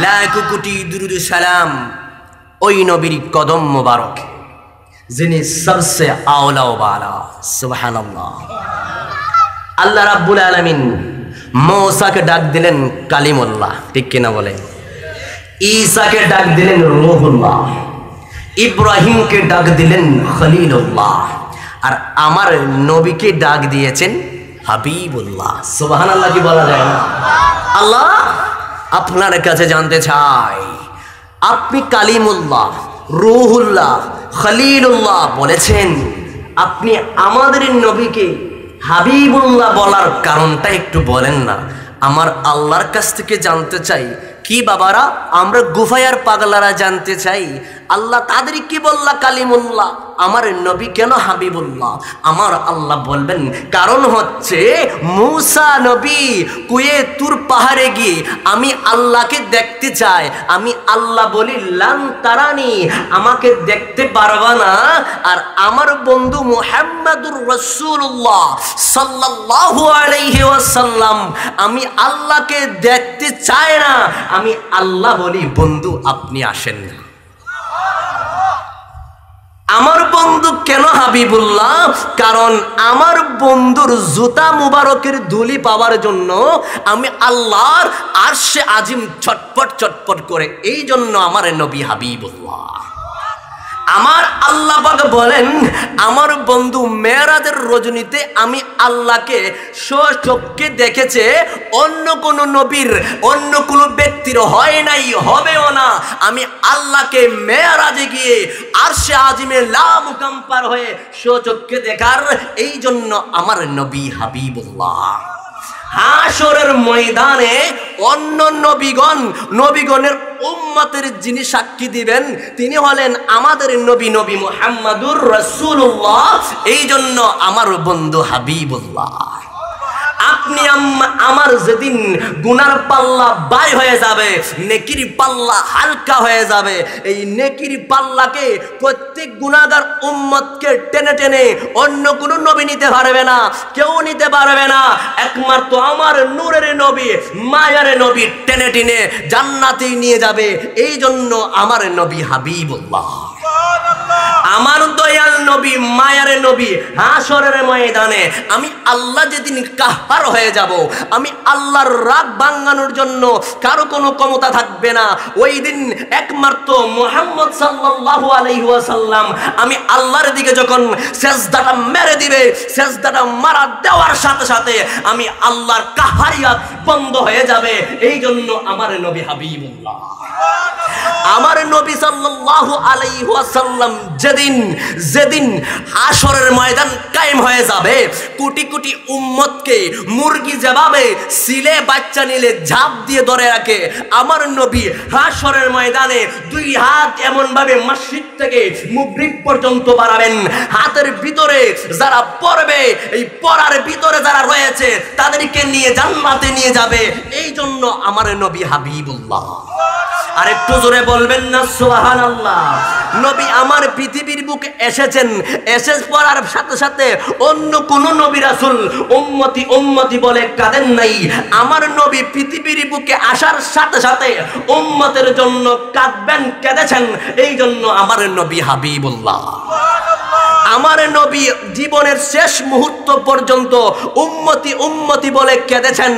লাখো কোটি দুরুদ সালাম ওই নবীর কদম মোবারক যিনি সবসে আওলা ও বালা। সুবহানাল্লাহ। আল্লাহ রাব্বুল আলামিন মূসাকে ডাক দিলেন কালিমুল্লাহ, ঠিক কিনা বলে? ঈসাকে ডাক দিলেন রূহুল্লাহ, ইব্রাহিমকে ডাক দিলেন খলিলুল্লাহ, আর আমার নবীকে ডাক দিয়েছেন হাবিবুল্লাহ। সুবহানাল্লাহ কি বলা যায় না? আল্লাহ আপনার কাছে জানতে চাই, আপনি কালিমুল্লাহ, রূহুল্লাহ, খলিলুল্লাহ বলেছেন, আপনি আমাদের নবীকে হাবিবুল্লাহ বলার কারণটা একটু বলেন না। আমার আল্লাহর কাছ থেকে জানতে চাই। কি বাবারা, আমরা গুফায়ার পাগলারা জানতে চাই, আল্লাহ তাদের কি বললা কালিমুল্লাহ, আমার নবী কেন হাবিবুল্লাহ? আমার আল্লাহ বলবেন কারণ হচ্ছে মূসা নবী কুয়ে তুর পাহাড়ে গিয়ে আমি আল্লাহকে দেখতে চাই। আমি আল্লাহ বলি লান তারানি, আমাকে দেখতে পারবা না। আর আমার বন্ধু মুহাম্মাদুর রাসূলুল্লাহ সাল্লাল্লাহু আলাইহি ওয়াসাল্লাম আমি আল্লাহকে দেখতে চাই না। আমি আল্লাহ বলি বন্ধু আপনি আসেন না। আমার বন্ধু কেন হাবিবুল্লাহ? কারণ আমার বন্ধুর জুতা মুবারকের ধুলি পাওয়ার জন্য আমি আল্লাহর আরশে আজিম ছটপট ছটপট করে, এই জন্য আমার নবী হাবিবুল্লাহ। আমার আল্লাহ পাক বলেন আমার বন্ধু মেরাজের রজনীতে আমি আল্লাহকে স্বচক্ষে দেখেছে, অন্য কোন নবীর অন্য কোন ব্যক্তির হয় নাই, হবেও না। আমি আল্লাহকে মেরাজে গিয়ে আরশে আজিমে লা মুকাম পার হয়ে স্বচক্ষে দেখার, এই জন্য আমার নবী হাবিবুল্লাহ। হাশরের ময়দানে অন্য নবীগণের উম্মতের যিনি সাক্ষী দিবেন তিনি হলেন আমাদের নবী মুহাম্মাদুর রাসূলুল্লাহ। এই জন্য আমার বন্ধু হাবিবুল্লাহ। আপনি আমার যেদিন গুনার পাল্লা বাই হয়ে যাবে, নেকির পাল্লা হালকা হয়ে যাবে, এই নেকির পাল্লাকে প্রত্যেক গুনাহগার উম্মতকে টেনে টেনে অন্য কোন নবী নিতে পারবে না, কেউ নিতে পারবে না। একমাত্র আমার নূরের নবী, মায়ার নবী টেনে টেনে জান্নাতে নিয়ে যাবে। এই জন্য আমার নবী হাবিবুল্লাহ। আমার দয়াল নবী, মায়ার নবী, হাশরের ময়দানে আমি আল্লাহ যেদিন কাহ্হার হয়ে যাব, আমি আল্লাহর রাগ ভাঙানোর জন্য কারো কোনো ক্ষমতা থাকবে না। ওই দিন একমাত্র মুহাম্মদ সাল্লাল্লাহু আলাইহি ওয়াসাল্লাম আমি আল্লাহর দিকে যখন সেজদাটা মেরে দিবে, সেজদাটা মারা দেওয়ার সাথে সাথে আমি আল্লাহর কাহ্হারিয়াত বন্ধ হয়ে যাবে। এই জন্য আমার নবী হাবিবুল্লাহ। আমার নবী সাল্লাল্লাহু আলাইহি ওয়াসাল্লাম যেদিন হাশরের ময়দান কায়েম হয়ে যাবে, কোটি কোটি উম্মতকে মুরগি যেভাবে সিলে বাচ্চা নিলে ঝাঁপ দিয়ে ধরে রাখে, আমার নবী হাশরের ময়দানে দুই হাত এমন ভাবে মসজিদ থেকে মুবরিক পর্যন্ত বাড়াবেন, হাতের ভিতরে যারা পড়বে, এই পড়ার ভিতরে যারা রয়েছে তাদেরকে নিয়ে জান্নাতে নিয়ে যাবে। এই জন্য আমার নবী হাবিবুল্লাহ। আর একটু জোরে বলবেন না সুবহানাল্লাহ। নবী আমার পৃথিবীর বুকে এসেছেন, এসে পড়ার সাথে সাথে অন্য কোন নবী রাসূল উম্মতি উম্মতি বলে কাঁদেন নাই। আমার নবী পৃথিবীর বুকে আসার সাথে সাথে উম্মতের জন্য কাঁদবেন, কেঁদেছেন। এই জন্য আমার নবী হাবিবুল্লাহ। আমার নবী জীবনের শেষ মুহূর্ত পর্যন্ত উম্মতি উম্মতি বলে কেঁদেছেন।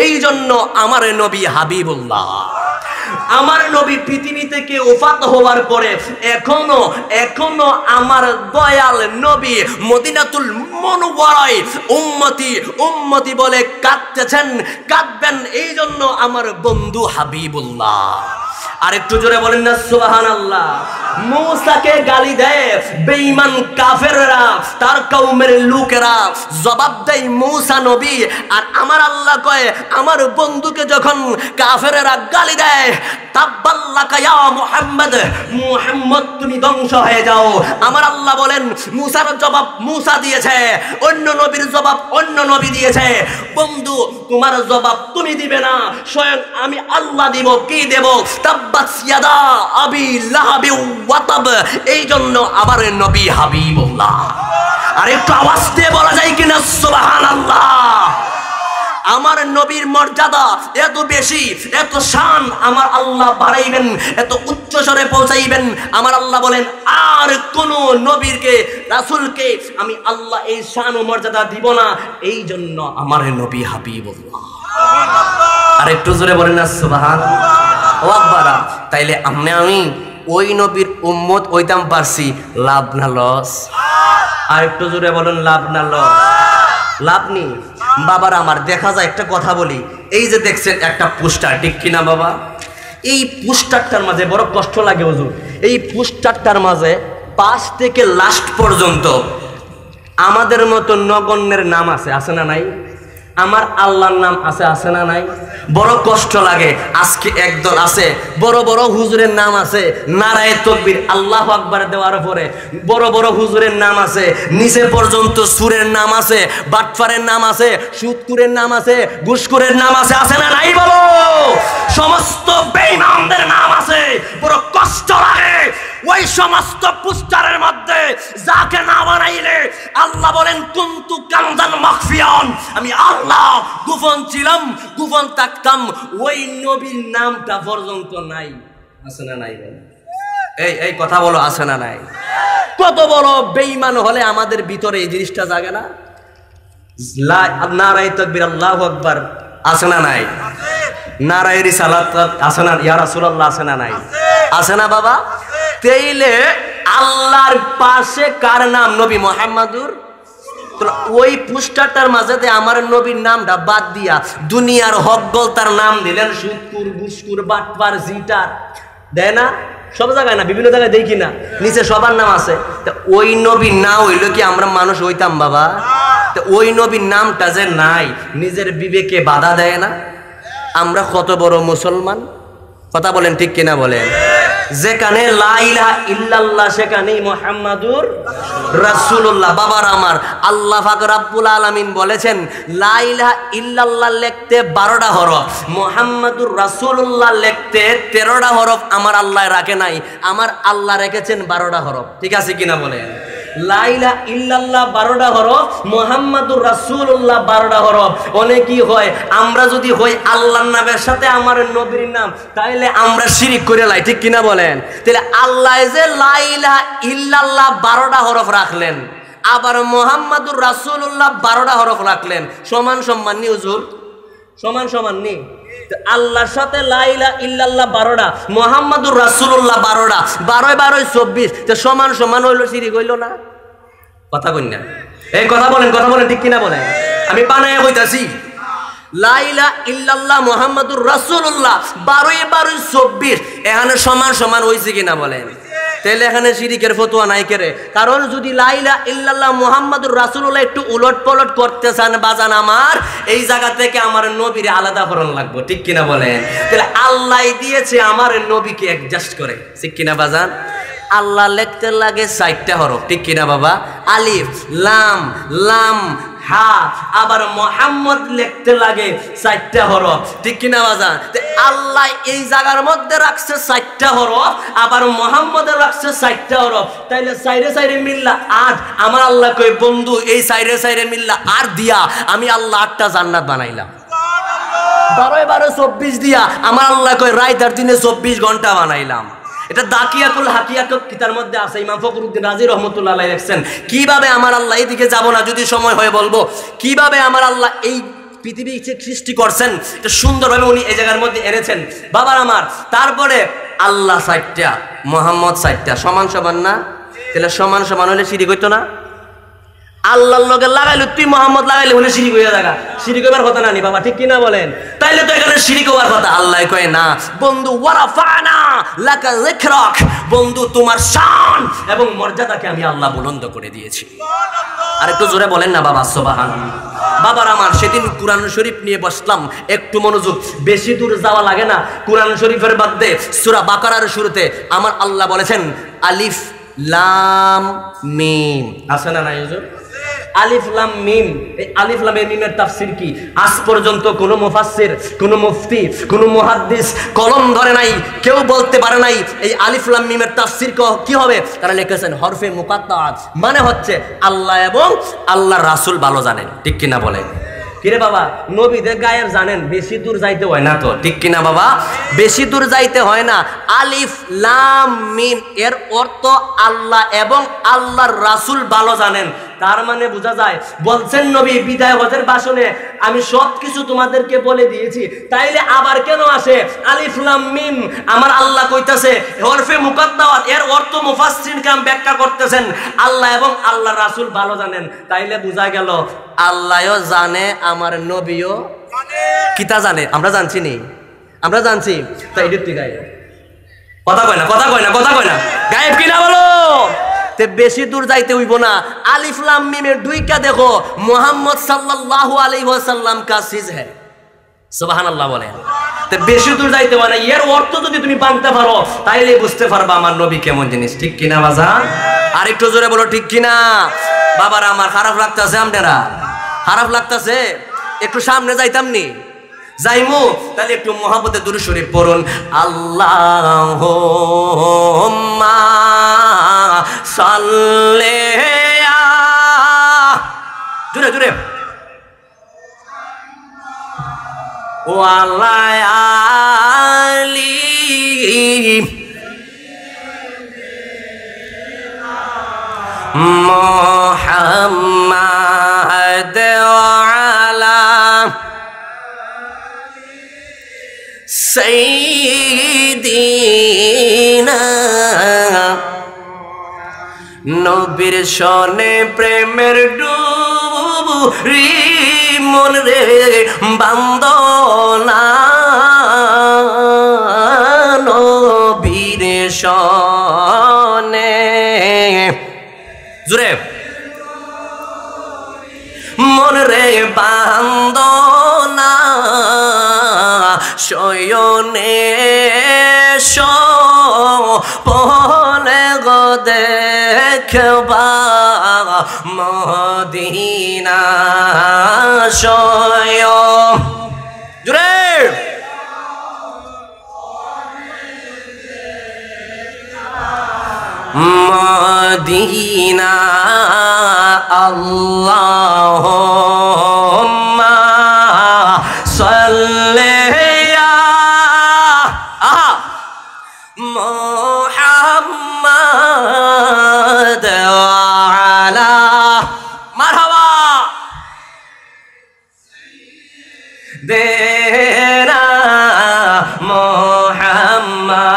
এই জন্য আমার নবী হাবিবুল্লাহ। আমার নবী পৃথিবী থেকে ওফাত হওয়ার পরে এখনো আমার দয়াল নবী মদিনাতুল মুনওয়ারায় উম্মতি উম্মতি বলে কাঁদতেছেন, কাঁদবেন। এই জন্য আমার বন্ধু হাবিবুল্লাহ। আর একটু জোরে বলেন না সুবহানাল্লাহ। মূসাকে গালি দেয় বেঈমান কাফেররা, তার কওমের লোকেরা, জবাব দেয় মূসা নবী। আর আমার আল্লাহ কয় আমার বন্ধুকে যখন কাফেররা গালি দেয়, তাব্বাল্লাকা ইয়া মুহাম্মদ, মুহাম্মদ তুমি ধ্বংস হয়ে যাও। আমার আল্লাহ বলেন মূসার জবাব মূসা দিয়েছে, অন্য নবীর জবাব অন্য নবী দিয়েছে। বন্ধু তোমার জবাব তুমি দিবে না, স্বয়ং আমি আল্লাহ দিব। কি দেব? তাব্বাত ইয়াদা আবি লাহাবি ওয়া তাব। এই জন্য আমার নবী হাবিবুল্লাহ। আর একটু আওয়াজ দিয়ে বলা যায় কিনা সুবহানাল্লাহ। আমার নবীর মর্যাদা এত বেশি, এত শান আমার আল্লাহ বাড়াইবেন, এত উচ্চ স্বরে পৌঁছাইবেন। আমার আল্লাহ বলেন আর কোন নবীরকে রাসূলকে আমি আল্লাহ এই শান ও মর্যাদা দিব না, এই জন্য আমার নবী হাবিবুল্লাহ। আর একটু জোরে বলেন না সুবহানাল্লাহ। ও আব্বারা, তাইলে আমি ওই নবীর উম্মত হইতাম পারছি, লাভ না লস? আর একটু জোরে বলেন লাভ না লস? লাভ নেই বাবার আমার। দেখা যায় একটা কথা বলি, এই যে দেখছেন একটা পোস্টার, ঠিক কিনা বাবা? এই পোস্টারটার মাঝে বড় কষ্ট লাগে হুজুর। এই পোস্টারটার মাঝে পাশ থেকে লাস্ট পর্যন্ত আমাদের মতো নগণ্যের নাম আছে, আছে না নাই? আমার আল্লাহর নাম আছে, আছে না নাই? বড় কষ্ট লাগে। আজকে একদল আছে বড় বড় হুজুরের নাম আছে, নারায়ে তাকবীর আল্লাহু আকবার দেওয়ার পরে বড় বড় হুজুরের নাম আছে, নিচে পর্যন্ত সুরের নাম আছে, বাটফারের নাম আছে, সুদকুরের নাম আছে, ঘুষখোরের নাম আছে, আছে না নাই? বলো, সমস্ত বেঈমানদের নাম আছে। বড় কষ্ট লাগে ওই সমস্ত পোস্টারের মধ্যে যাকে না বানাইলে আল্লাহ বলেন কুনতু কানজান মাখফিয়ান, আমি আল্লাহ গোপন ছিলাম, গোপন থাকতাম, ওই নবীর নামটা পর্যন্ত নাই। আছে না নাই? এই কথা বলো, আছে না নাই? কত বড় বেঈমান হলে আমাদের ভিতরে এই জিনিসটা জাগে না? নারায়ে তাকবীর আল্লাহু আকবার আছে না নাই? নারায়ে রিসালাত আছে না? ইয়া রাসূলুল্লাহ আছে না নাই? আছে না বাবা? তাইলে আল্লাহর পাশে কার নাম? নবী মুহাম্মাদুর। ওই পোস্টারটার মাঝে আমার নবীর নামটা বাদ দিয়া দুনিয়ার হকগল তার নাম দিলেন, সুদকুর, ঘুষখোর, বাটপার, জিটার দেয় না? সব জায়গায় না, বিভিন্ন জায়গায় দেখি না, নিচে সবার নাম আছে। ওই নবী না হইলো কি আমরা মানুষ হইতাম বাবা? ওই নবীর নামটা যে নাই, নিজের বিবেকে বাধা দেয় না? আমরা কত বড় মুসলমান, কথা বলেন ঠিক কিনা বলেন? যেখানে লা ইলাহা ইল্লাল্লাহ সেখানেই মুহাম্মাদুর রাসূলুল্লাহ। বাবার আমার, আল্লাহ পাক রব্বুল আলামিন বলেছেন লা ইলাহা ইল্লাল্লাহ লিখতে 12টা হরফ, মুহাম্মাদুর রাসূলুল্লাহ লিখতে 13টা হরফ আমার আল্লাহ রাখে নাই, আমার আল্লাহ রেখেছেন 12টা হরফ। ঠিক আছে কিনা বলেন? লা ইলাহা ইল্লাল্লাহ 12টা হরফ, মুহাম্মাদুর রাসূলুল্লাহ 12টা হরফ। অনেকই হয় আমরা যদি হই আল্লাহর নামের সাথে আমার নবীর নাম, তাইলে আমরা শিরিক করে লাই, ঠিক কিনা বলেন? তাহলে আল্লাহ যে লা ইলাহা ইল্লাল্লাহ 12টা হরফ রাখলেন, আবার মুহাম্মাদুর রাসূলুল্লাহ 12টা হরফ রাখলেন, সমান সমান নি হুজুর? সমান সমান নি? আল্লাহর সাথে লা ইলাহা ইল্লাল্লাহ 12টা, মুহাম্মাদুর রাসূলুল্লাহ 12টা, 12 12 24, তো সমান সমান হইল, শিরিক হইল না? কথা কই না? এই কথা বলেন, কথা বলেন ঠিক কিনা বলেন? আমি বানায় কইতাছি লা ইলাহা ইল্লাল্লাহ মুহাম্মাদুর রাসূলুল্লাহ 12 12 24, এখানে সমান সমান হইছে কিনা বলেন? তাহলে এখানে শিরিকের ফতোয়া নাই কেরে? কারণ যদি লা ইলাহা ইল্লাল্লাহ মুহাম্মাদুর রাসূলুল্লাহ একটু উলট পালট করতে চান বাজান আমার, এই জায়গা থেকে আমার নবীর আলাদা করণ লাগবে, ঠিক কিনা বলেন? তাহলে আল্লাহ দিয়েছে আমার নবীকে অ্যাডজাস্ট করে, ঠিক কিনা বাজান? আল্লাহ লিখতে লাগে 4টা হরফ, ঠিক কিনা বাবা? আলিফ লাম লাম হা, আবার মুহাম্মদ লিখতে লাগে 4টা হরফ, ঠিক কিনা বাজান? আল্লাহ এই জায়গার মধ্যে রাখছে 4টা হরফ, আবার মুহাম্মদের রাখছে 4টা হরফ, তাইলে সাইরে সাইরে মিল্লা 8। আমার আল্লাহ কই বন্ধু এই সাইরে সাইরে মিল্লা 8 দিয়া আমি আল্লাহ 8টা জান্নাত বানাইলাম। 12 12 24 দিয়া আমার আল্লাহ কই রাত আর দিনে 24 ঘন্টা বানাইলাম। এটা দাকিয়াতুল হাকিয়াতুল কিতার মধ্যে আছে, ইমাম ফখরুদ্দিন রাজি রাহমাতুল্লাহ আলাইহি লিখছেন। কিভাবে আমার আল্লাহ, এদিকে যাব না, যদি সময় হয় বলবো কিভাবে আমার আল্লাহ এই পৃথিবী সৃষ্টি করছেন, এটা সুন্দরভাবে উনি এই জায়গার মধ্যে এনেছেন বাবার আমার। তারপরে আল্লাহ 4টা, মুহাম্মদ 4টা, সমান সমান না? তাহলে সমান সমান হলে শিরিক হইতো না? আল্লাহর লগে লাগাইলে তুই মুহাম্মদ লাগাইলে হলে শিরিক হইয়া যাগা, শিরিক হবার কথা না নি বাবা, ঠিক কিনা বলেন? তাইলে তো এখানে শিরিক হওয়ার কথা। আল্লাহ কয় না বন্ধু, ওয়ারাফানা লাকা যিকরাক, বন্ধু তোমার শান এবং মর্যাদাকে আমি আল্লাহ বুলন্দ করে দিয়েছি। আর একটু জোরে বলেন না বাবা সুবহানাল্লাহ। বাবার আমার, সেদিন কুরআন শরীফ নিয়ে বসলাম, একটু মনোযোগ, বেশি দূর যাওয়া লাগে না। কুরআন শরীফের মধ্যে সূরা বাকারার শুরুতে আমার আল্লাহ বলেছেন আলিফ লাম মিম, আছে না নাই হুজুর? আলিফ লাম মিম, এই আলিফ লাম মিমের তাফসীর কি? আজ পর্যন্ত কোন মুফাসসির, কোন মুফতি, কোন মুহাদ্দিস কলম ধরে নাই, কেউ বলতে পারে নাই এই আলিফ লাম মিমের তাফসীর কি হবে। তারা লিখেছেন হরফে মুকাত্তাআত, মানে হচ্ছে আল্লাহ এবং আল্লাহর রাসূল ভালো জানেন, ঠিক কিনা বলেন? কিরে বাবা, নবীদের গায়েব জানেন, বেশি দূর যাইতে হয় না তো, ঠিক কিনা বাবা? বেশি দূর যাইতে হয় না। আলিফ লাম মিম এর অর্থ আল্লাহ এবং আল্লাহর রাসূল ভালো জানেন। তার মানে বোঝা যায়, বলছেন নবী বিদায় হজের ভাষণে, আমি সবকিছু তোমাদেরকে বলে দিয়েছি, তাইলে আবার কেন আসে আলিফ লাম মিম? আমার আল্লাহ কইতাছে হরফে মুকাদ্দাওয়াত, এর অর্থ মুফাসসিরিন কাম ব্যাখ্যা করতেছেন আল্লাহ এবং আল্লাহর রাসূল ভালো জানেন। তাইলে বোঝা গেল আল্লাহও জানে, আমার নবীও কিতা জানে। আমরা জানছি নি? আমরা জানছি। তাই এডিট গায়ে কথা কয় না, কথা কয় না, কথা কয় না, গায়েব কিনা বলো। তে বেশি দূর যাইতে হইব না। আলিফ লাম মিমের দুইটা দেখো, মুহাম্মদ সাল্লাল্লাহু আলাইহি ওয়াসাল্লাম কা চিজ হ্যায়, সুবহানাল্লাহ বলেন। তে বেশি দূর যাইতে হয় না, এর অর্থ যদি তুমি বানতে পারো তাইলে বুঝতে পারবা আমার নবী কেমন জিনিস, ঠিক কিনা বাজান? আর একটু জোরে বলো ঠিক কিনা। বাবারা আমার খারাপ লাগতাছে, আপনারা খারাপ লাগতাছে, একটু সামনে যাইতাম নি? যাইমু, তাহলে একটু মহব্বতে দুরূদ শরীফ পড়ুন। আল্লাহুম্মা সাল্লি জোরে জোরে ওয়ালা আলি মুহাম্মাদ ওয়ালা সাইয়্যিদিনা। নবীর শনে প্রেমের ডুবুরি মন রে বান্দনা, নবীর শনে জুরে মন রে বান্দনা, শয়নে পলে গো দেখবা মদিনা শয় জুরে মদিনা। আল্লাহুম্মা সাল্লি মুহাম্মাদ ওয়ালা মারহাবা দেনা মুহাম্মাদ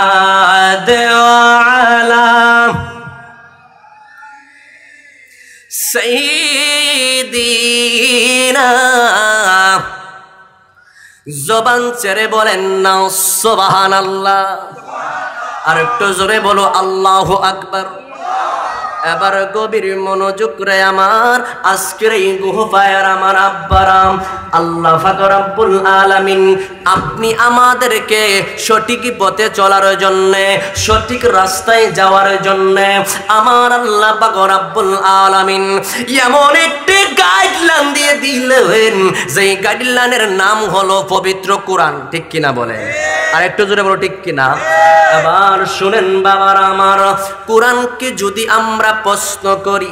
ওয়ালা সাইয়্যিদিনা। জবান ছেড়ে বলেন না সুবহানাল্লাহ। আর একটু জোরে বলো আল্লাহু আকবার। এবার গভীর মনোযোগ করে আমার আজকের এই গুহফায়ার আমার আব্বারাম, আল্লাহ পাক রব্বুল আলামিন আপনি আমাদেরকে সঠিক পথে চলার জন্য, সঠিক রাস্তায় যাওয়ার জন্য আমার আল্লাহ পাক রব্বুল আলামিন এমন একটি গাইডলাইন দিয়ে দিলেন, যেই গাইডলাইনের নাম হলো পবিত্র কোরআন, ঠিক কিনা বলেন? আর একটু জোরে বলো ঠিক কিনা। আবার শুনেন বাবার আমার, কোরআনকে যদি আমরা প্রশ্ন করি,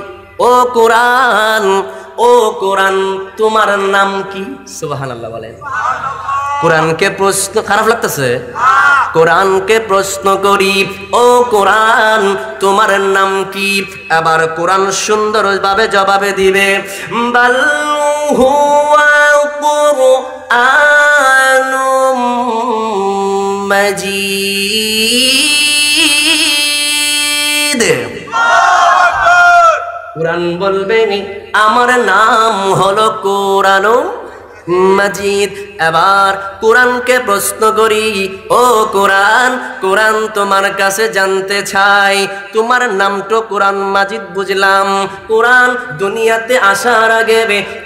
ও কোরআন, ও কোরআন তোমার নাম কি? সুবহানাল্লাহ বলেন। কোরআনকে প্রশ্ন, খারাপ লাগতেছে? কোরআনকে প্রশ্ন করি, ও কোরআন তোমার নাম কি? এবার কোরআন সুন্দরভাবে জবাবে দিবে, বাল হুয়া কুরআনুম মাজিদ। কোরআন বলবে আমার নাম হলো কোরআনুম মাজিদ। এবার কোরআনকে প্রশ্ন করি, ও কোরআন, কোরআন তোমার কাছে জানতে চাই, তোমার নাম তো কোরআন মাজিদ বুঝলাম, কোরআন দুনিয়াতে আসার আগে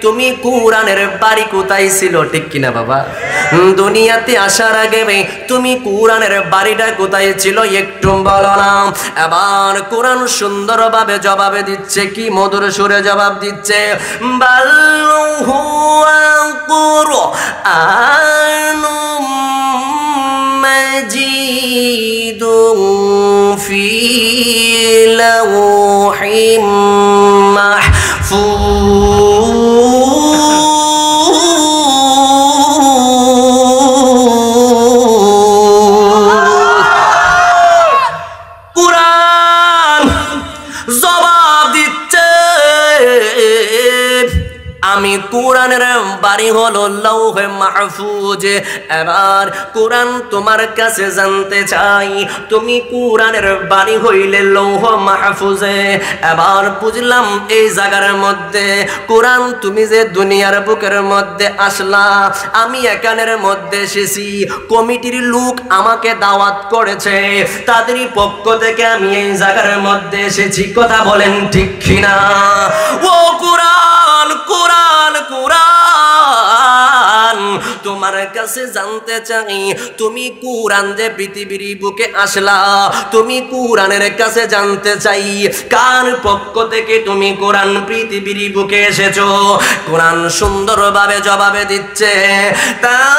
তুমি কোরআনের বাড়ি কোথায় ছিল, ঠিক কিনা বাবা? দুনিয়াতে আসার আগে তুমি কোরআনের বাড়িটা কোথায় ছিল একটু বলো না। এবার কোরআন সুন্দরভাবে জবাবে দিচ্ছে, কি মধুর সুরে জবাব দিচ্ছে, বাল হুয়া কুরআনুম মাজিদুন ফি লাওহিম মাহফুজ। কোরআনের বাড়ি হলো লৌহে মাহফুজ। এবার কোরআন তোমার কাছে জানতে চাই, তুমি কোরআনের বাড়ি হইলে লৌহ মাহফুজে। এবার বুঝলাম এই জায়গার মধ্যে কোরআন তুমি যে দুনিয়ার বুকের মধ্যে আসলা, আমি এখানের মধ্যে এসেছি, কমিটির লোক আমাকে দাওয়াত করেছে, তাদেরই পক্ষ থেকে আমি এই জায়গার মধ্যে এসেছি। কথা বলেন ঠিক কিনা? ও কোরআন কোরআন কোরআন, তোমার কাছে জানতে চাই, তুমি কোরআন যে পৃথিবীর বুকে আসলা, তুমি কোরআনের কাছে জানতে চাই কার পক্ষ থেকে তুমি কোরআন পৃথিবীর বুকে এসেছো। কোরআন সুন্দরভাবে জবাবে দিচ্ছে, তানজিলুম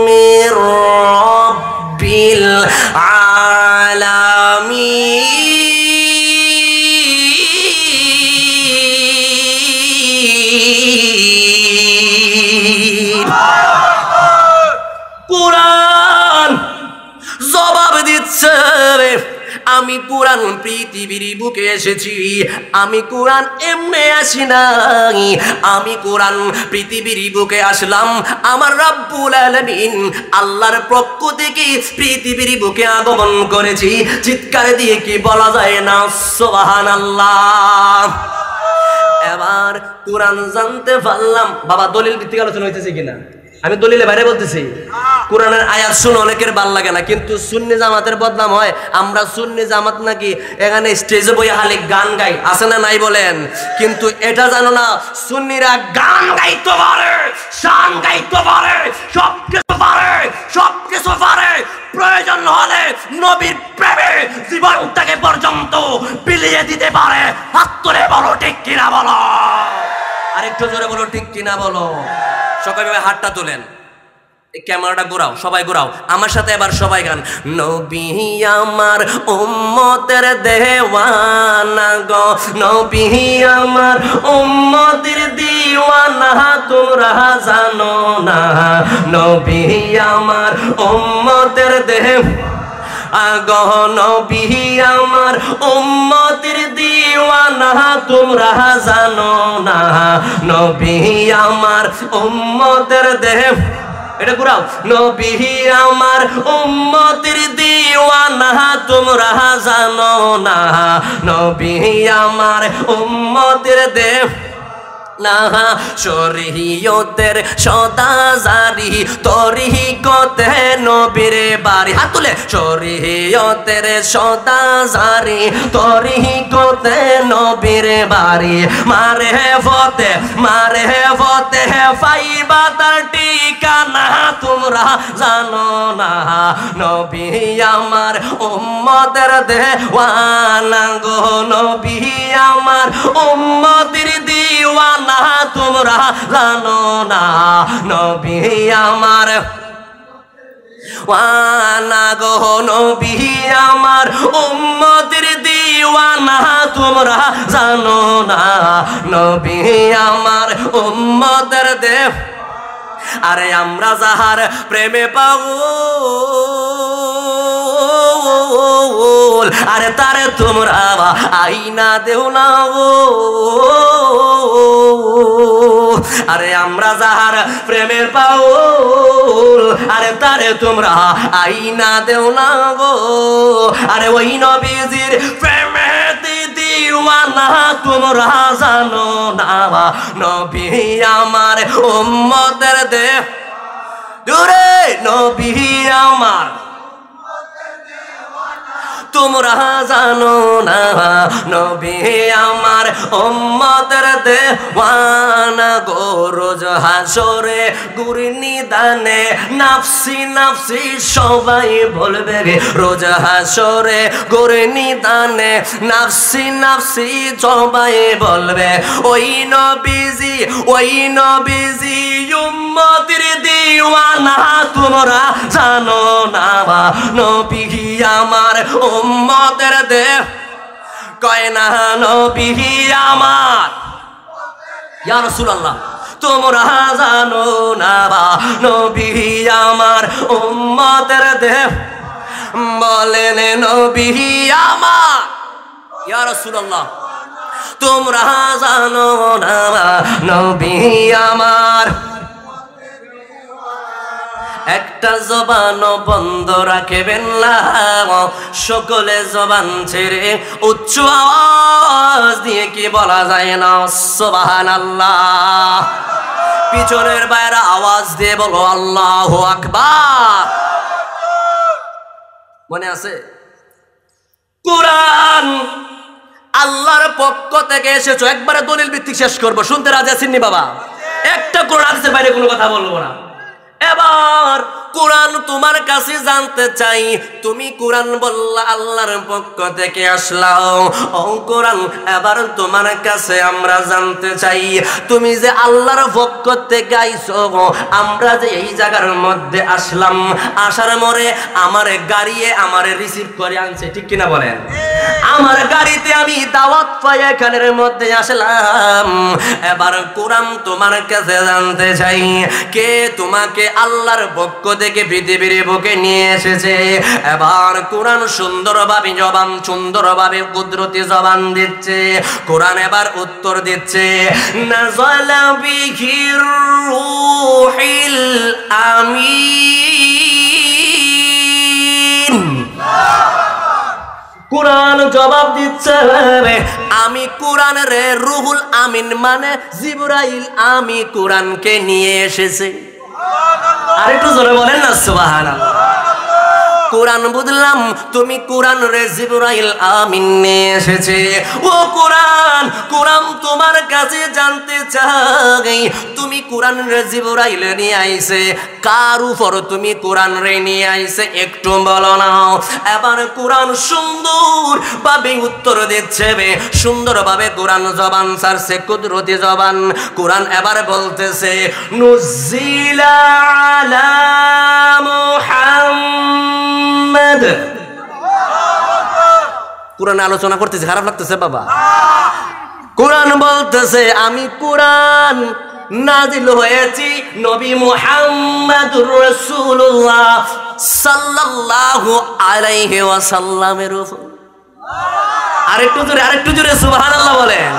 মির রাব্বিল আলামিন। কোরআন জবাব দিচ্ছে, আমি কোরআন পৃথিবীর বুকে এসেছি, আমি কোরআন এমনি আসি নাই, আমি কোরআন পৃথিবীর বুকে আসলাম আমার রব্বুল আলামিন আল্লাহর পক্ষ থেকে পৃথিবীর বুকে আগমন করেছি। চিৎকার দিয়ে কি বলা যায় না সুবহানাল্লাহ? এবার কোরআন জানতে পারলাম। বাবা দলিল ভিত্তিক আলোচনা হইতেছে কিনা? আমি দলিলে বাইরে বলতেছি। কোরআনের আয়াত শুনে অনেকের ভাল লাগে না, কিন্তু সুন্নি জামাতের বদনাম হয়। আমরা সুন্নি জামাত নাকি এখানে স্টেজে বইয়া খালি গান গাই, আছে না নাই বলেন? কিন্তু এটা জানো না, সুন্নিরা গান গাইতে পারে, শান গাইতে পারে, সবকিছু পারে, সবকিছু পারে। প্রয়োজন হলে নবীর প্রেমে জীবনটাকে পর্যন্ত বিলিয়ে দিতে পারে। হাত তুলে বলো ঠিক কিনা বলো, আরেকটু জোরে বলো ঠিক কিনা বলো। সকালবেলা হাতটা তোলেন, ক্যামেরাটা ঘোরাও, সবাই ঘোরাও আমার সাথে এবার সবাই গান। নবী আমার উম্মতের দেওয়ানা গো, নবী আমার উম্মতের দিওয়ানা, তোমরা জানো না, নবী আমার উম্মতের গো, নবী আমার উম্মতের দিওয়ানা, তোমরা জানো না, নবী আমার উম্মতের এটা ঘুরাও। নবী আমার উম্মতের দিওয়ানা, তোমরা জানো না, নবী আমার উম্মতের না, শরীয়তের সদা জারি, তরিকতে নবীর বাড়ি। হাত তুলে, শরীয়তের সদা জারি, তরিকতে নবীর বাড়ি। মারে ফতে ফাইবা তার ঠিকানা, তোমরা জানো না, নবী আমার উম্মতের দেওয়ানা গো, নবী আমার উম্মতের দিওয়ানা, তোমরা জানো না, নবী আমার ওয়ানা গো, নবী আমার উম্মতের দিওয়ানা, তোমরা জানো না, নবী আমার উম্মতের আরে আমরা যাহার প্রেমে পাগল, আরে তারে তোমরা আইনা দেও না গো। আরে আমরা যাহার প্রেমের পাগল, আরে তারে তোমরা আইনা দেও না গো। আরে ওই নবীজির প্রেমে দিওয়ানা, তোমরা জানো না, নবী আমার উম্মতের দূরে, নবী আমার তোমরা জানো না, নবী আমার উম্মতের দেওয়ানা গো। রোজ হাসরে গুরি নিদানে নাফসি নাফসি সবাই বলবে, রোজ হাসরে গুরি নিদানে নাফসি নাফসি সবাই বলবে। ওই নবীজি উম্মতের দিওয়ানা, তোমরা জানো না, নবী আমার উম্মতের কয় না, নবী আমার ইয়া রাসূলুল্লাহ তোমরা জানো না, নবী আমার উম্মতের বলেন নবী আমার ইয়া রাসূলুল্লাহ তোমরা জানো না নবী আমার একটা জবান বন্ধ রাখবেন না, সকলে জবান ছেড়ে উচ্চ আওয়াজ দিয়ে কি বলা যায় না সুবহানাল্লাহ। পিছনের বাইরে আওয়াজ দিয়ে বলো আল্লাহু আকবার। মনে আছে? কোরআন আল্লাহর পক্ষ থেকে এসেছো, একবারে দলিল ভিত্তিক শেষ করবো। শুনতে রাজি আছেন নি বাবা? একটা কোরআন হাদিসের বাইরে কোনো কথা বলবো না। এবার কোরআন তোমার কাছে জানতে চাই, তুমি কোরআন বললা আল্লাহর পক্ষ থেকে আসলাও, ও কোরআন এবার তোমার কাছে আমরা জানতে চাই, তুমি যে আল্লাহর পক্ষ থেকে আইছো, আমরা যে এই জায়গার মধ্যে আসলাম, আসার মরে আমার গাড়িয়ে আমার রিসিভ করে আনছে, ঠিক কিনা বলেন? আমার গাড়িতে আমি দাওয়াত পাই এখানের মধ্যে আসলাম। এবার কোরআন তোমার কাছে জানতে চাই, কে তোমাকে আল্লাহর পক্ষ থেকে পৃথিবীর বুকে নিয়ে এসেছে? এবার কোরআন সুন্দরভাবে জবান, সুন্দরভাবে কুদরতি জবান দিচ্ছে। কোরআন এবার উত্তর দিচ্ছে, নাযালা বিহির রূহিল আমিন। কোরআন জবাব দিচ্ছে, আমি কোরআন রে রুহুল আমিন মানে জিবরাইল, আমি কোরআনকে নিয়ে এসেছি। আর একটু জোরে বলেন না সুবহানাল্লাহ। কোরআন বুঝলাম তুমি কোরআন রে জিবরাইল আমিন নিয়ে এসেছে। ও কোরআন, কোরআন তোমার কাছে জানতে চাই, তুমি কোরআন রে জিবরাইল নিয়ে আইছে, কার উপর তুমি কোরআন রে নিয়ে আইছে একটু বলো না। এবার কোরআন সুন্দর ভাবে উত্তর দিচ্ছে, সুন্দর ভাবে কোরআন জবান ছাড়ছে, কুদরতি জবান। কোরআন এবার বলতেছে, নুজিলা আলা মুহাম্মাদ। কোরআন আলোচনা করতেছে, খারাপ লাগতেছে বাবা? কোরআন বলতেছে, আমি কোরআন নাজিল হয়েছি নবী মুহাম্মদুর রাসূলুল্লাহ সাল্লাল্লাহু আলাইহি ওয়াসাল্লামের উপর। আরেকটু জোরে সুবহানাল্লাহ বলেন।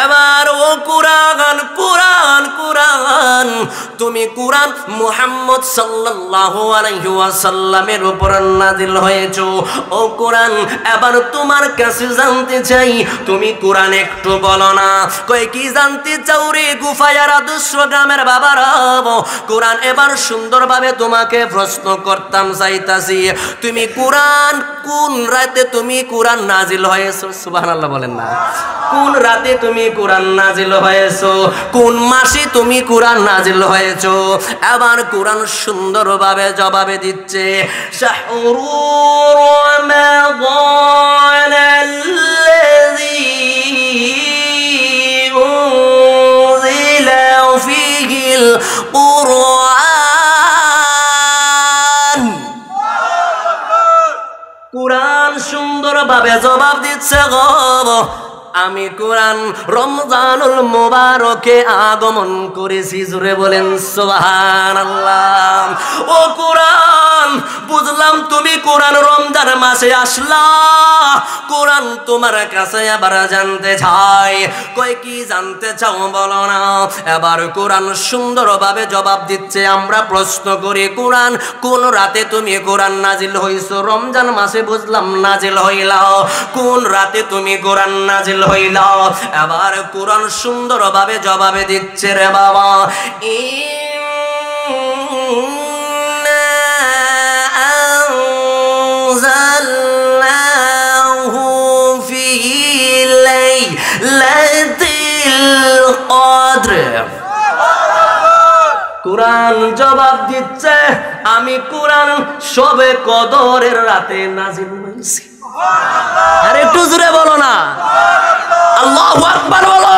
এবার ও কোরআন, কোরআন কোরআন তুমি কোরআন মুহাম্মদ সাল্লাল্লাহু আলাইহি ওয়াসাল্লামের উপর নাযিল হয়েছো। ও কোরআন এবার তোমার কাছে জানতে চাই, তুমি কোরআন একটু বলো না। কই কি জানতে চাও রে গুফায়ার আদর্শ গ্রামের বাবারা? কোরআন এবার সুন্দরভাবে তোমাকে প্রশ্ন করতাম চাইতাছি, তুমি কোরআন কোন রাতে তুমি কোরআন নাযিল হয়েছো? সুবহানাল্লাহ বলেন না। কোন রাতে তুমি কোরআন নাযিল হয়েছো? কোন মাসে তুমি কোরআন নাযিল হয়েছো? এবার কোরআন সুন্দরভাবে জবাবে দিচ্ছে, শাহরু রমাদানাল্লাযী উনজিলা ফীহিল কুরআন। কোরআন সুন্দরভাবে জবাব দিচ্ছে, গো আমি কোরআন রমজানুল মুবারকে আগমন করেছি। জোরে বলেন সুবহানাল্লাহ। ও কোরআন বুঝলাম তুমি কোরআন রমজান মাসে আসলা। কোরআন তোমার কাছে আবার জানতে চাই, কই কি জানতে চাও বলো না। এবার কোরআন সুন্দরভাবে জবাব দিচ্ছে, আমরা প্রশ্ন করি কোরআন কোন রাতে তুমি কোরআন নাজিল হইছো? রমজান মাসে বুঝলাম নাজিল হইলাও, কোন রাতে তুমি কোরআন নাজিল হইলাও? এবার কোরআন সুন্দরভাবে জবাবে দিচ্ছে, রে বাবা আনজালনাহু ফি লাইলাতিল কদর। কোরআন জবাব দিচ্ছে, আমি কোরআন শবে কদরের রাতে নাজিল হইছি। আরে একটু জোরে বলো না, আল্লাহু আকবার বলো।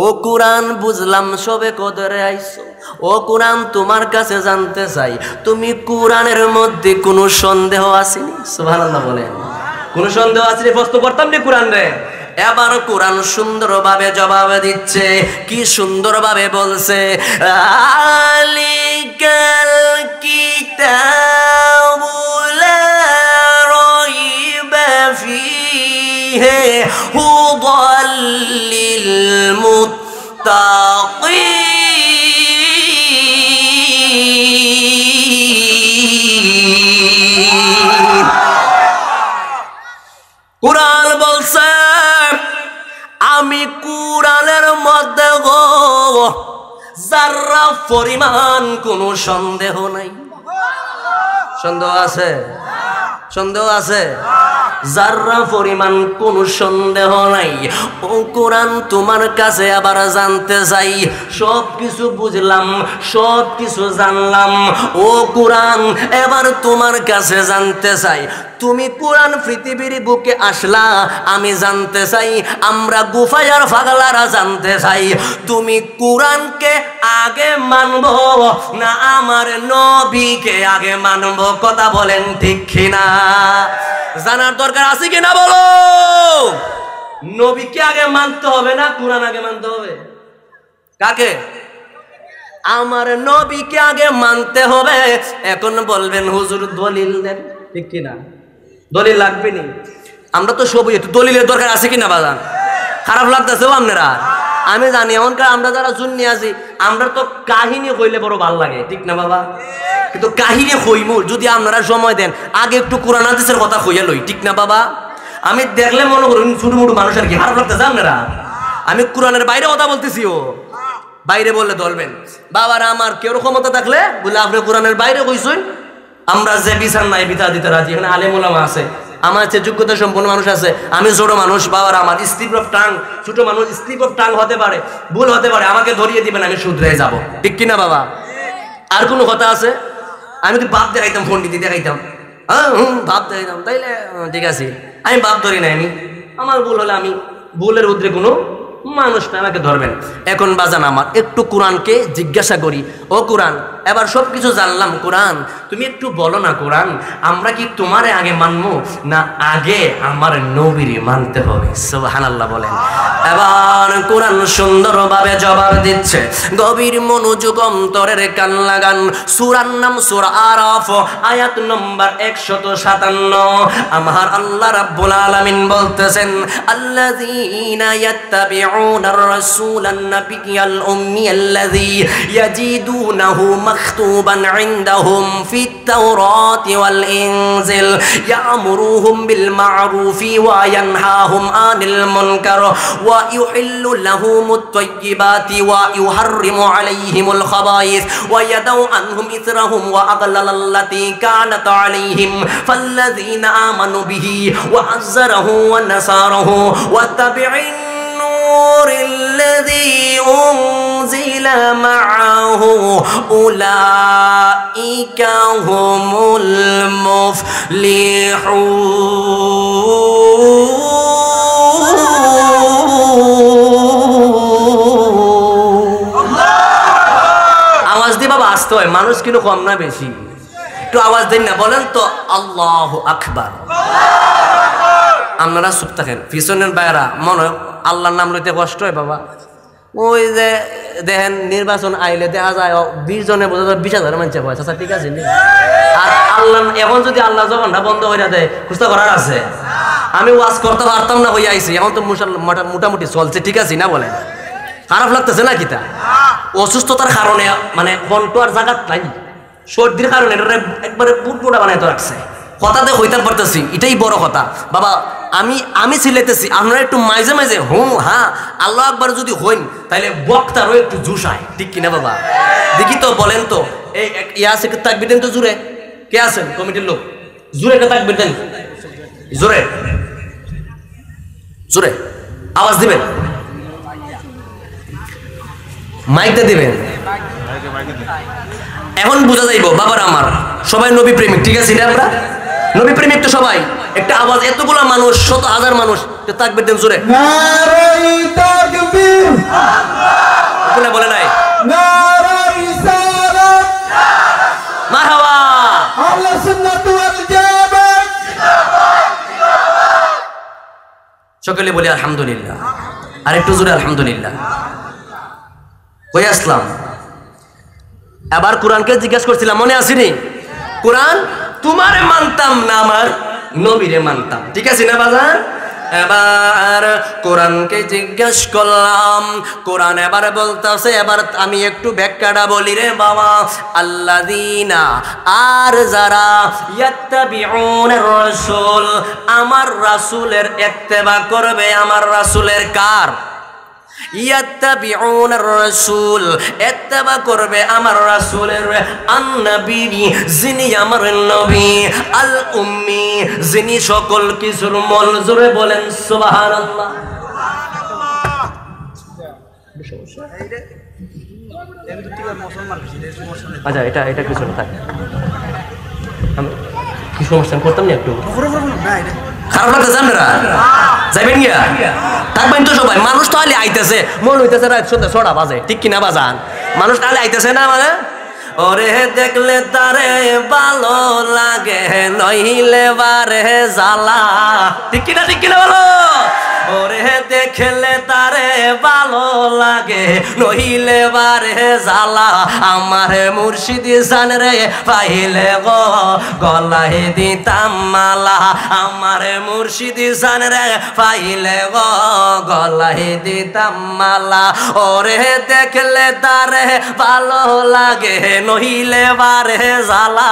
ও কোরআন বুঝলাম শবে কদরে আইছো। ও কোরআন তোমার কাছে জানতে চাই, তুমি কোরআনের মধ্যে কোনো সন্দেহ আসেনি? সুবহানাল্লাহ বলেন। কোনো সন্দেহ আসেনি? প্রশ্ন করতাম নি কোরআন রে। এবার কোরআন সুন্দরভাবে জবাব দিচ্ছে, কি সুন্দরভাবে বলছে, আলিকাল কিতাবু লা রাইবা ফীহি হুদাল লিল মুত্তাকিন। কুরআন বলছে আমি কুরআনের মধ্যে গো যারা পরিমাণ কোনো সন্দেহ নাই। সন্দেহ আছে? সন্দেহ আছে? যারা পরিমাণ কোনো সন্দেহ নাই। ও কোরআন তোমার কাছে আবার জানতে চাই, সব কিছু বুঝলাম, সব কিছু জানলাম। ও কোরআন এবার তোমার কাছে জানতে চাই, তুমি কোরআন পৃথিবীর বুকে আসলা, আমি জানতে চাই, আমরা গুফায়ার ফাগলারা জানতে চাই, তুমি কোরআনকে আগে মানব না আমার নবীকে আগে মানব? কথা বলেন ঠিক কিনা? জানার দরকার আছে কিনা বলো? নবীকে আগে মানতে হবে না কোরআন আগে মানতে হবে? কাকে? আমার নবীকে আগে মানতে হবে। এখন বলবেন হুজুর দলিল দেন, ঠিক কিনা? দলিল লাগবে নি? আমরা তো সবই, একটু দলিলের দরকার আছে কিনা বাজান? খারাপ লাগতেছে আপনারা? আমি জানি এমনকার আমরা যারা শুননি আছি, আমরা তো কাহিনী কইলে বড় ভালো লাগে, ঠিক না বাবা? কিন্তু কাহিনী কইমু যদি আপনারা সময় দেন, আগে একটু কোরআন হাদিসের কথা কইয়া লই, ঠিক না বাবা? আমি দেখলে মনে করুন ছোটো মোটো মানুষের কি খারাপ লাগতেছে আপনারা? আমি কোরআনের বাইরে কথা বলতেছি, ও বাইরে বললে ধরবেন। বাবারা আমার কেউ ক্ষমতা থাকলে বলে আপনি কোরআনের বাইরে কইছেন, আমরা যে বিচার নাই বিচার দিতে রাজি। এখানে আলেম ওলামা আছে, আমার যে যোগ্যতা সম্পন্ন মানুষ আছে, আমি ছোট মানুষ। বাবার আমার স্লিপ অফ টাং, ছোট মানুষ স্লিপ অফ টাং হতে পারে, ভুল হতে পারে, আমাকে ধরিয়ে দিবেন, আমি শুধরে যাব, ঠিক কিনা বাবা? আর কোনো কথা আছে? আমি তো বাপ দেখাইতাম, ফোন দিতে দেখাইতাম, বাপ দেখাইতাম, তাইলে ঠিক আছে, আমি বাপ ধরি নাই। আমি আমার ভুল হলে আমি ভুলের উদ্রে কোনো মানুষ না, আমাকে ধরবেন। এখন বাজান আমার একটু কোরআনকে জিজ্ঞাসা করি, ও কোরআন এবার সব কিছু জানলাম, কোরআন তুমি একটু বলো না, কোরআন আমরা কি তোমারে আগে মানবো না আগে আমার নবীরে মানতে হবে? সুবহানাল্লাহ বলেন। এবার কোরআন সুন্দরভাবে জবাব দিচ্ছে, গভীর মনোযোগ অন্তরের কান লাগান। সূরার নাম সূরা আরাফ, আয়াত নম্বর 157। আমার আল্লাহ রাব্বুল আলামিন বলতেছেন, আল্লাযীনা ইয়াত্তাবিউনার রাসূলান নাবিয়্যাল উম্মিয়াল্লাযী ইয়াজিদুনাহু مكتوبا عندهم في التوراة والإنجيل يأمرهم بالمعروف وينهاهم عن المنكر ويحل لهم الطيبات ويحرم عليهم الخبائث ويدع عنهم إثرهم وأغلال التي كانت عليهم فالذين آمنوا به وعزره ونصاره واتبعوا النور الذي أنزل معه أولئك هم المفلحون। আওয়াজ দিয়ে বাবা আসতে হয়, মানুষ কিন্তু কম না বেশি, একটু আওয়াজ দেন না, বলেন তো আল্লাহু আকবার। আপনারা চুপ থাকেন, পিছনের বাইরা মনে হয় আল্লাহর নাম লইতে কষ্ট হয় বাবা। ওই যে দেখেন নির্বাচন আইলে দেখা যায় 20 জনে বোঝা যায় 20,000 মানুষ হয়, আচ্ছা ঠিক আছে। আর আল্লাহ এখন যদি আল্লাহ জবানটা বন্ধ করে দেয়, খুঁজতে করার আছে? আমি ওয়াজ করতে পারতাম না হয়ে আইছি, এখন তো মোটামুটি চলছে, ঠিক আছে না? বলেন খারাপ লাগতেছে না? কিতা অসুস্থতার কারণে মানে কণ্ঠ আর জাগাত নাই, সর্দির কারণে একবারে পুটপুটা বানাই তো রাখছে, কথাতে হইতে পারতেছি, এটাই বড় কথা বাবা। আমি সিলেতেছি, আপনারা একটু মাঝে মাঝে হ্যাঁ আল্লাহ আকবার যদি হইন, তাহলে বক্তারও একটু জুস হয়, ঠিক কিনা বাবা? দেখি তো, বলেন তো, এই ইয়া আছে তাকবীর দেন তো জুড়ে, কে আছেন কমিটির লোক? জুড়ে একটা তাকবীর দেন, জোরে জোরে আওয়াজ দিবেন, মাইকটা দিবেন, এখন বোঝা যাইব বাবার আমার সবাই নবী প্রেমিক, ঠিক আছে? আমরা নবী প্রেমিক তো সবাই, একটা আওয়াজ, এতগুলো মানুষ, শত হাজার মানুষ, তাকবীর দেন জোরে। নারে তাকবীর, আল্লাহ বলে নাই নারে রিসালাত, মারহাবা, আহলে সুন্নাত ওয়াল জামাত, সকলে বলি আলহামদুলিল্লাহ। আর একটু জোরে আলহামদুলিল্লাহ। কই আসলাম? এবার কোরআনকে জিজ্ঞাসা করছিলাম, মনে আসেনি? কোরআন তোমারে মানতাম না আমার নবীরে মানতাম, ঠিক আছে না বাজার? এবার কোরআনকে জিজ্ঞেস করলাম, কোরআন এবার বলতেছে, এবার আমি একটু ব্যাখ্যাটা বলি রে বাবা। আল্লাযীনা, আর যারা ইয়াত্তাবিউনার রাসূল, আমার রাসূলের ইত্তেবা করবে। আমার রাসূলের কার? ইয়াত্তাবিউনার রাসূল, ইত্তেবা করবে আমার রাসূলের। আন-নবী, যিনি আমার নবী। আল উম্মি, যিনি সকল কিছুর মূল। জোরে বলেন সুবহানাল্লাহ। আচ্ছা, এটা কিছু না থাকে, আমি কি সমস্যা করতাম না একটু খারাপ লাগতেছে। আপনারা যাইবেন গিয়া থাকবেন তো সবাই। মানুষ তো আলে আইতেছে, মন হইতেছে রাত সন্ধ্যা 6টা বাজে, ঠিক কিনা বাজান? মানুষ তাহলে আইতেছে না মানে, ওরে দেখলে তারে ভালো লাগে, নইলে বারে জ্বালা, ঠিক কিনা? ঠিক কিনা বলো? ওরে দেখলে তারে ভালো লাগে, নইলে বারে জ্বালা। আমার মুর্শিদ জান রে পাইলে গো গলায় দিতাম মালা। আমার মুর্শিদ জান রে পাইলে গো গলায় দিতাম মালা। ওরে দেখলে তারে ভালো লাগে, নইলে বারে জ্বালা।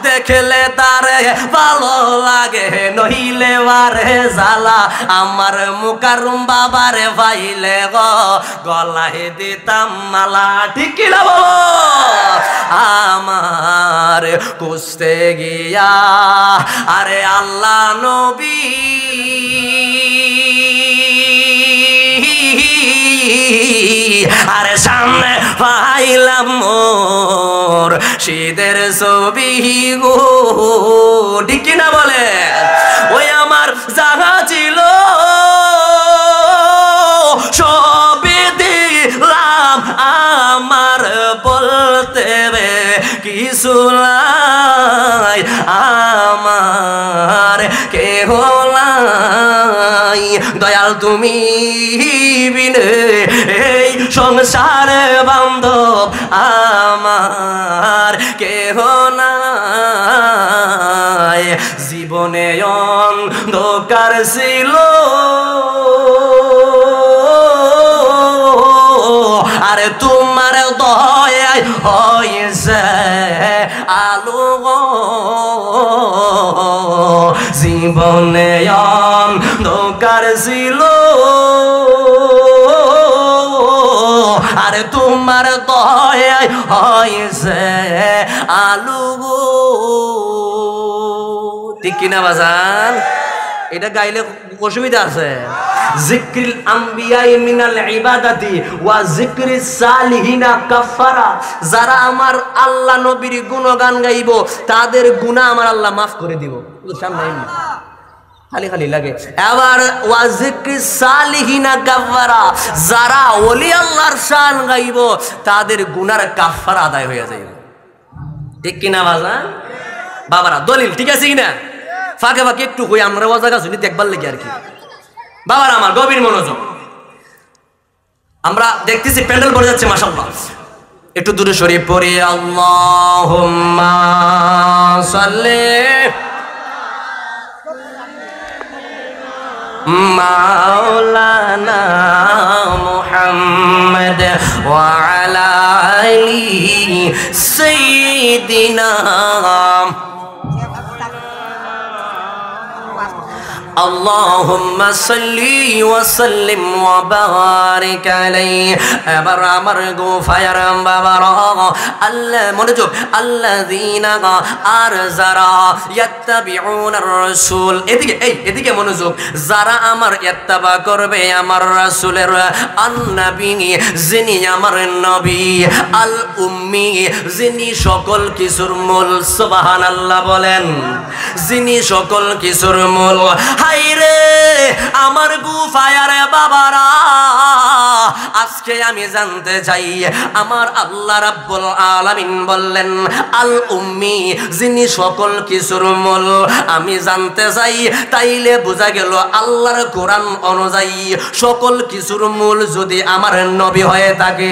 দেখলে তারে ভালো লাগে, নইলে বারে জ্বালা। আমার মুকাররম বাবারে পাইলে গো গলায় দিতাম মালা, ঠিক কি না বলো? আমার কুস্তে গিয়া আরে আল্লাহ নবী আরে সামনে পাইলাম মোর শীতের ছবি গো, ঠিক কি না বলে? ওই আমার জায়গা ছিল সবে দিলাম, আমার বলতে কিছু নাই, আমার কেহ নাই। দয়াল তুমি বিনে এই সংসারে বান্ধব আমার কেহ নাই। জীবনে অন্ধকার ছিল আরে তোমার দয়ায় হয়েছে আলো গো। জীবনে অন্ধকার ছিল আরে তোমার দয়ায় হয়েছে আলো গো, ঠিক কিনা বাজান? এটা গাইলে অসুবিধা আছে? যিকরিল আম্বিয়াই মিনাল ইবাদাতি ওয়া যিকরিস সালিহিনা কাফারা। যারা আমার আল্লাহ নবীর গুণগান গাইব তাদের গুনাহ আমার আল্লাহ মাফ করে দিব। সামনে খালি খালি লাগে। এবার ওয়া যিকরিস সালিহিনা কাফারা, যারা ওলি আল্লাহর শান গাইব তাদের গুনার কাফারা আদায় হয়ে যাবে, ঠিক কিনা বাজান? বাবারা দলিল ঠিক আছে কিনা? ফাঁকে ফাঁকে একটু কই, আমরা ওয়া জায়গা শুনি দেখবার লাগে আর কি। বাবার আমার গভীর মনোযোগ, আমরা দেখতেছি প্যান্ডেল ভরে যাচ্ছে মাশাআল্লাহ। একটু দূরে সরিয়ে পড়ি আল্লাহুম্মা সাল্লি মাওলানা মুহাম্মদ ওয়া আলা আলি সাইয়্যিদিনা আল্লাহুম্মা সাল্লি ওয়া সাল্লিম ওয়া বারিক আলাইহি। এবার আমার গো ফায়ার বাবারা আল্লাহ মনোযোগ, আল্লাযীনা আর যারা ইয়াত্তাবিউনার রাসূল, এদিকে এদিকে মনোযোগ, যারা আমার ইত্তেবা করবে আমার রাসূলের। আন-নবী, যিনি আমার নবী। আল উম্মি, যিনি সকল কিছুর মূল। সুবহানাল্লাহ বলেন। যিনি সকল কিছুর মূল। হাইরে আমার গুফায়ারে বাবারা, আজকে আমি জানতে চাই আমার আল্লাহ রাব্বুল আলামিন বললেন আল উম্মি, যিনি সকল কিছুর মূল। আমি জানতে চাই তাইলে বোঝা গেল আল্লাহর কোরআন অনুযায়ী সকল কিছুর মূল যদি আমার নবী হয়ে থাকে।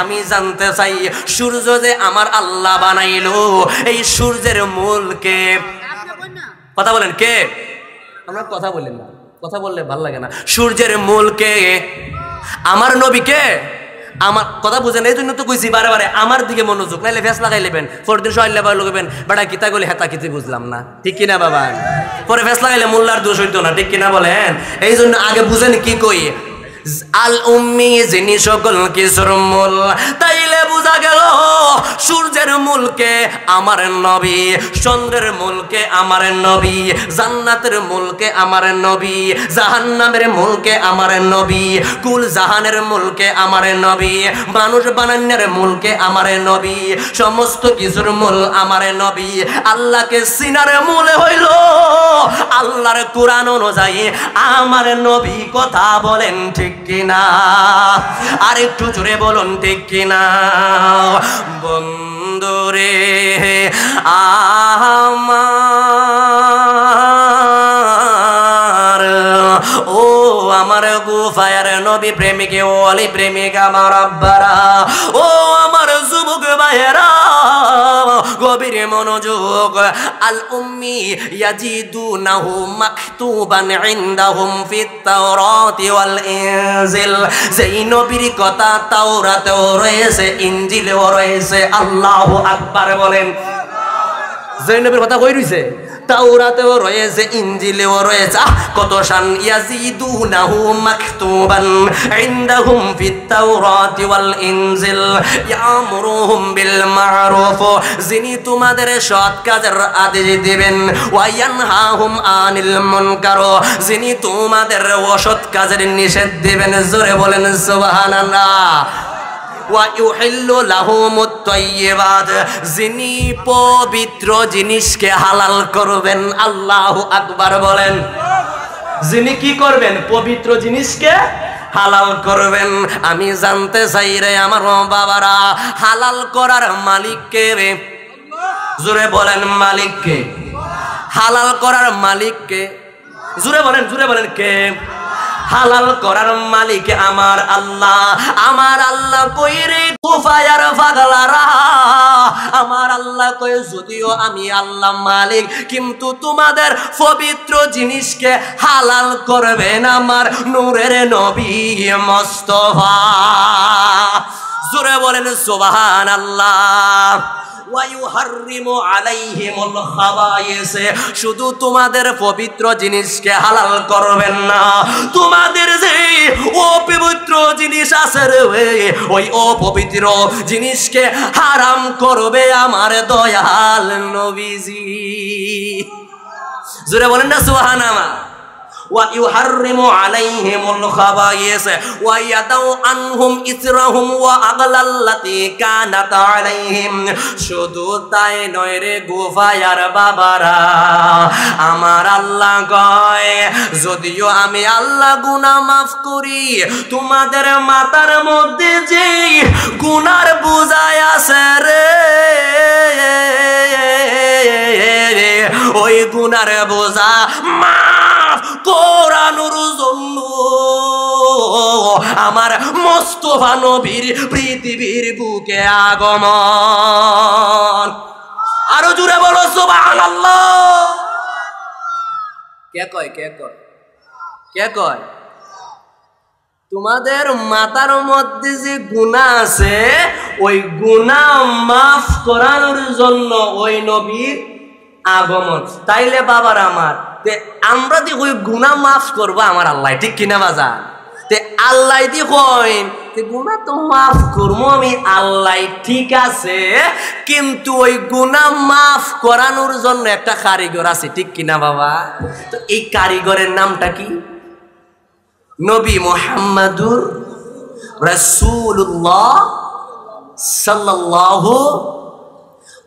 আমি জানতে চাই সূর্য যে আমার আল্লাহ বানাইলো, এই সূর্যের মূল কে? কথা বলেন কে? আমরা কথা বলেন না, কথা বললে ভাল লাগে না। সূর্যের মূলকে আমার নবীকে, আমার কথা বুঝেন, এই জন্য তো কইছি বারে বারে আমার দিকে মনোযোগ, নাইলে ফেস লাগাই নেবেন, পরদিন সহাইলে লগবেন বেটা কিতা গলি হেতা কিতি বুঝলাম না, ঠিক কিনা বাবা? পরে ফেস লাগাইলে মোল্লার দোষ হইতো না, ঠিক কিনা বলেন? এই জন্য আগে বুঝেন কি কই, আল উম্মি যিনি সকল কিছুর মূল, তাইলে বুঝা গেল সূর্যের মূলকে আমার নবী, চন্দ্রের মূলকে আমার নবী, জান্নাতের মূলকে আমার নবী, জাহান্নামের মূলকে আমার নবী, কুল জাহানের মূলকে আমার নবী, মানুষ বানান্নের মূলকে আমার নবী, সমস্ত কিছুর মূল আমার নবী। আল্লাহকে সিনার মূলে হইল আল্লাহর কোরআন অনুযায়ী আমার নবী। কথা বলেন ঠিক কিনা? আর একটু জোরে বলুন ঠিক কিনা? বন্ধুরে আমার, ও আমার গুফায়ার নবী প্রেমিক, ও অলি প্রেমিক আমার আব্বারা, ও আমার যুবক ভাইয়েরা, গভীর মনোযোগ। আল উম্মি ইয়াজিদুনাহু মাকতুবান ইনদাহুম ফিত তাওরাতি ওয়াল ইনজিল, যেই নবীর কথা তাওরাতেও রয়েছে, ইনজিলেও রয়েছে। আল্লাহু আকবার বলেন। যেই নবীর কথা কই রইছে, তাওরাতেও রয়েছে, ইনজিলেও রয়েছে। কত শান। ইয়াজিদুনাহু মাকতুবান ইনদাহুম ফিত তাওরাতি ওয়াল ইনজিল ইয়ামুরুহুম বিল মা'রুফ, যিনি তোমাদের সৎ কাজের আদেশ দিবেন, ওয়া ইয়ানহাহুম আনিল মুনকার, যিনি তোমাদের অসৎ কাজের নিষেধ দিবেন। জোরে বলেন সুবহানাল্লাহ। ওয়া ইউহিল্লু লাহুমুত তাইয়্যিবাত, যিনি পবিত্র জিনিসকে হালাল করবেন। আল্লাহু আকবার বলেন। যিনি কি করবেন? পবিত্র জিনিসকে হালাল করবেন। আমি জানতে চাই রে আমার বাবারা, হালাল করার মালিক কে রে? জোরে বলেন মালিক কে? হালাল করার মালিক কে? জোরে বলেন, জোরে বলেন কে? হালাল করার মালিক আমার আল্লাহ। আমার আল্লাহ কই রে কুফায়ার পাগলারা, আমার আল্লাহ কই যদিও আমি আল্লাহ মালিক, কিন্তু তোমাদের পবিত্র জিনিসকে হালাল করবেন আমার নূরের নবী মুস্তাফা। জোরে বলেন সুবহানাল্লাহ। ওয়ায়ুহাররিমু আলাইহিমুল খাবায়েস, শুধু তোমাদের পবিত্র জিনিসকে হালাল করবেন না, তোমাদের যে অপবিত্র জিনিস আছে রে, ওই অপবিত্র জিনিসকে হারাম করবে আমার দয়াল নবীজি। জোরে বলেন না সুবহানাল্লাহ। وَيُحَرِّمُ عَلَيْهِمُ الْخَبَائِثَ وَيَضَعُ عَنْهُمْ إِصْرَهُمْ وَأَغْلَالَ الَّتِي كَانَتْ عَلَيْهِمْ। শুধু তাই নয় রে গুফায়ার বাবারা, আমার আল্লাহ কয় যদিও আমি আল্লাহ গুনাহ মাফ করি, তোমাদের মাথার মধ্যে যে গুনার বোঝাই আছে রে, ওই গুনার বোঝা মাফ করানোর জন্য আমার মুস্তাফা নবীর পৃথিবীর বুকে আগমন। আরো জোরে বলো সুবহানাল্লাহ। কে কয়? কে কয়? কে কয়? তোমাদের মাথার মধ্যে যে গুনাহ আছে, ওই গুনাহ মাফ করানোর জন্য ওই নবীর আগমন। তাইলে বাবার আমার, আমরা দি ওই গুনাহ মাফ করবো আমার আল্লাহ, ঠিক কিনা বাজার? তে আল্লাহ দি কইন গুনাহ তো মাফ করবো আমি আল্লাহ, ঠিক আছে, কিন্তু ওই গুনাহ মাফ করানোর জন্য একটা কারিগর আছে, ঠিক কিনা বাবা? তো এই কারিগরের নামটা কি? নবী মুহাম্মাদুর রাসূলুল্লাহ সাল্লাল্লাহু